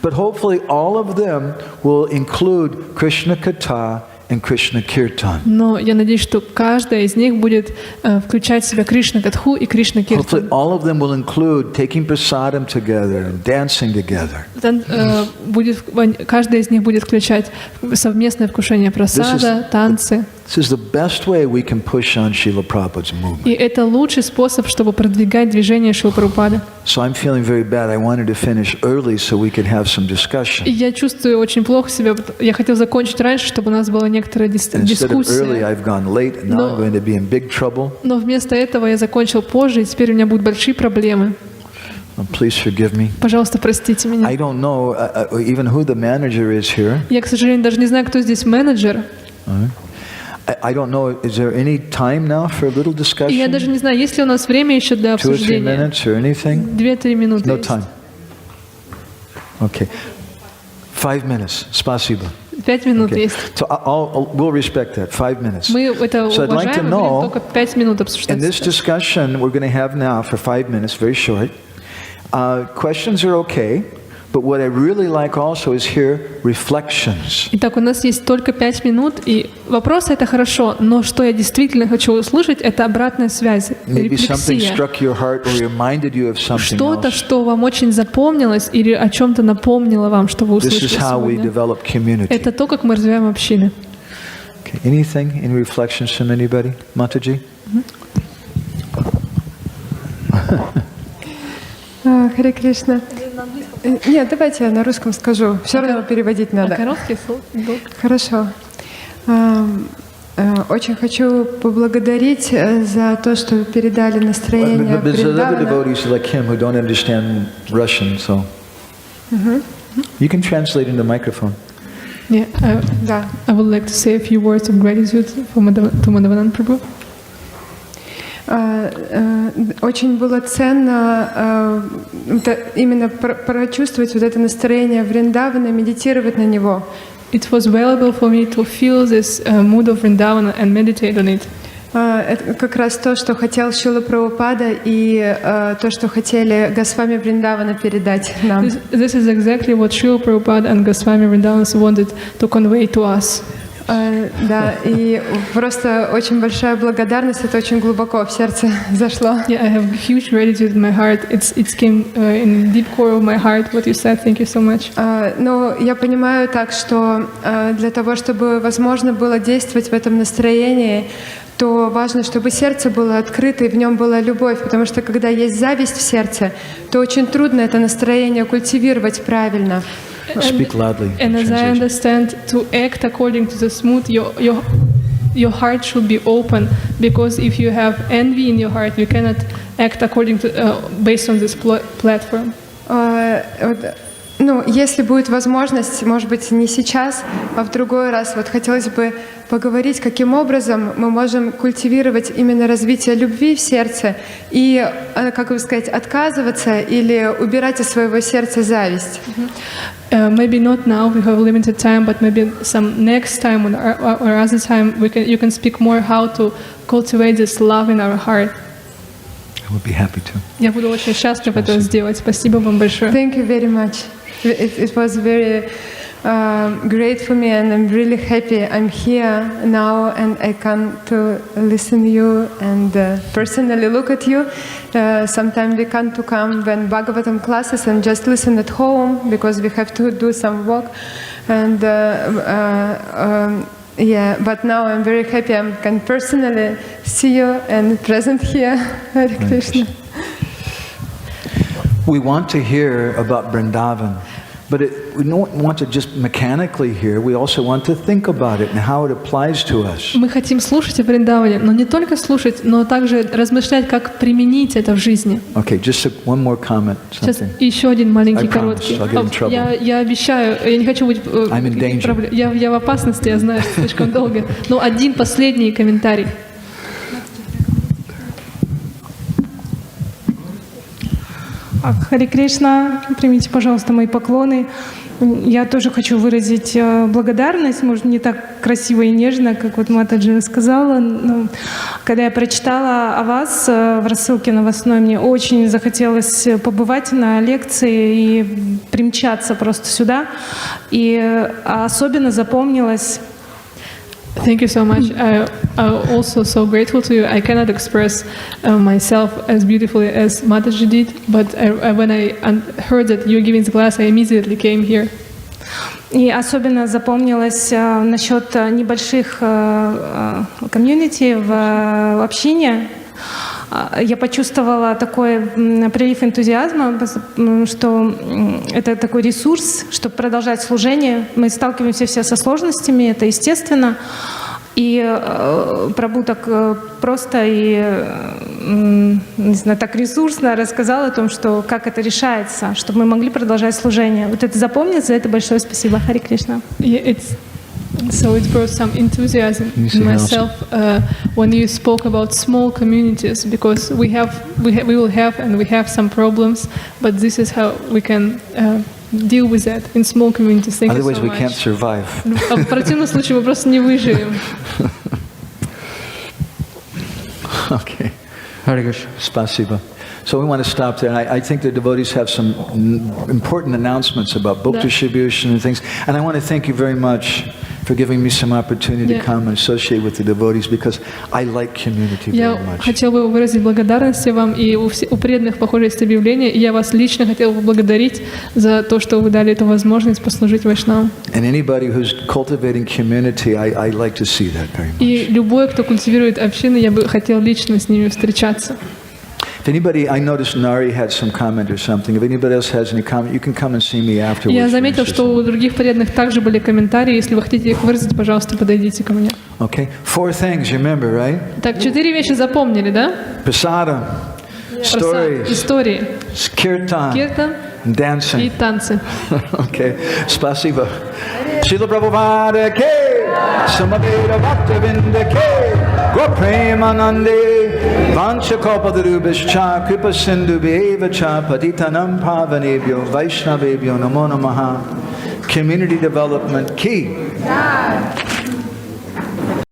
But hopefully all of them will include Krishna Katha and Krishna Kirtan. Но я надеюсь, что каждая из них будет включать в себя Кришна Катху и Кришна Hopefully Киртан. all of them will include taking prasadam together and dancing together. Каждая из них будет включать совместное вкушение прасада, танцы. This is the best way we can push on Srila Prabhupada's И movement. это лучший способ, чтобы продвигать движение Шрилы Прабхупады. So I'm feeling very bad. I wanted to finish early so we could have some И discussion. я чувствую очень плохо себя. Я хотел закончить раньше, чтобы у нас была некоторая Instead of early, дискуссия. I've gone late, and now I'm going to be in big trouble. Но вместо этого я закончил позже, и теперь у меня будут большие проблемы. Please forgive me. Пожалуйста, простите меня. I don't know even who the manager is here. Я, к сожалению, даже не знаю, кто здесь менеджер. I don't know, is there any time now for a little И я даже discussion? не знаю, есть ли у нас время еще для 2 or 3 обсуждения. minutes or anything? 2-3 минуты. No есть. time. Okay. 5 minutes. Spasiba. 5 минут Okay. есть. So we'll respect that. 5 minutes. Мы это So I'd like to уважаем, и know, будем только 5 минут in обсуждать. this discussion we're going to have now for 5 minutes, very short, questions are okay, but what I really like also is hear reflections. Итак, у нас есть только 5 минут, и вопросы — это хорошо, но что я действительно хочу услышать — это обратная связь, Maybe something рефлексия. struck your heart or reminded you of something Что-то, else. что вам очень запомнилось или о чем-то напомнило вам, что вы This услышали is how we сегодня. develop community. Это то, как мы развиваем общины. Okay. Anything in reflections from anybody? Mataji? Харе Кришна. Нет, давайте я на русском скажу. Все равно переводить надо. Короткий слог. Хорошо. Очень хочу поблагодарить за то, что вы передали настроение But there's other Вриндавана. devotees like him who don't understand Russian, so you can translate into microphone. Yeah, Да. I would like to say a few words of gratitude to Madhavanand Prabhu. Очень было ценно именно прочувствовать вот это настроение Вриндавана, медитировать на него. It was valuable for me to feel this mood of Vrindavan and meditate on it. Это как раз то, что хотел Шрила Прабхупада и то, что хотели Госвами Вриндавана передать нам. This is exactly what Srila Prabhupada and Goswami Vrindavan wanted to convey to us. Да, и просто очень большая благодарность, это очень глубоко в сердце зашло. Yeah, I have huge gratitude in my heart. It came in the deep core of my heart what you said. Thank you so much. Но я понимаю так, что для того, чтобы возможно было действовать в этом настроении, то важно, чтобы сердце было открыто и в нем была любовь, потому что когда есть зависть в сердце, то очень трудно это настроение культивировать правильно. Speak loudly. And as I Translation. understand, to act according to this mood, your heart should be open, because if you have envy in your heart, you cannot act according to based on this platform. Ну, если будет возможность, может быть, не сейчас, а в другой раз, вот хотелось бы поговорить, каким образом мы можем культивировать именно развитие любви в сердце и, как бы сказать, отказываться или убирать из своего сердца зависть. Maybe not now, we have limited time, but maybe some next time or other time you can speak more how to cultivate this love in our heart. I would be happy to. Я буду очень счастлив это сделать. Спасибо вам большое. Thank you very much. It was very great for me, and I'm really happy I'm here now, and I come to listen to you and personally look at you. Sometimes we can't to come when Bhagavatam classes and just listen at home because we have to do some work. And yeah, but now I'm very happy I can personally see you and present here. Hare Krishna. We want to hear about Vrindavan. But we don't want to just mechanically hear. We also want to think about it and how it applies to us. Мы хотим слушать о Вриндаване, но не только слушать, но также размышлять, как применить это в жизни. Okay, just one more comment. Сейчас Something. еще один маленький I короткий. promise, I'll get in trouble. Я обещаю, я не хочу быть I'm in danger. Я в опасности, я знаю, что слишком долго. Но один последний комментарий. Харе Кришна, примите, пожалуйста, мои поклоны. Я тоже хочу выразить благодарность, может, не так красиво и нежно, как вот Матаджи сказала, но когда я прочитала о вас в рассылке новостной, мне очень захотелось побывать на лекции и примчаться просто сюда. И особенно запомнилось... Thank you so much. I'm also so grateful to you. I cannot express myself as beautifully as Mataji did, but when I heard that you're giving the class, I immediately came here. И особенно запомнилось насчет небольших комьюнити в общине. Я почувствовала такой прилив энтузиазма, что это такой ресурс, чтобы продолжать служение. Мы сталкиваемся все со сложностями, это естественно. И Прабху так просто и, не знаю, так ресурсно рассказал о том, что как это решается, чтобы мы могли продолжать служение. Вот это запомнится, за это большое спасибо. Харе Кришна. So it brought some enthusiasm in myself when you spoke about small communities, because we will have some problems, but this is how we can deal with that in small communities. Thank Otherwise, you so we can't survive. В противном случае мы просто не выживем. Okay. Hare Krishna. Spasiba. So we want to stop there. I think the devotees have some important announcements about book distribution and things. And I want to thank you very much for giving me some opportunity to come and associate with the devotees, because I like community very much. Я хотел бы выразить благодарность вам, и у преданных, похоже, есть объявление, и я вас лично хотел бы поблагодарить за то, что вы дали эту возможность послужить вайшнавам. And anybody who's cultivating community, I like to see that very much. И любой, кто культивирует общины, я бы хотел лично с ними встречаться. If anybody, I noticed Nari had some comment or something. If anybody else has any comment, you can come and see me afterwards. Я заметил, что у других преданных также были комментарии. Если вы хотите их выразить, пожалуйста, подойдите ко мне. Okay, 4 things, you remember, right? Так, 4 вещи запомнили, да? Prasada, stories, Истории, kirtan, киртан и dancing. танцы. Okay, spasiba. Srila Prabhupada ke, Samaveda Bhaktavinda ke, Gopremanande, Vanchakalpatarubhascha, Kripa Sindhu Bheva-cha, Patitanam Pavanebhyo, Vaishnavebhyo, Namo Namaha. Community development key.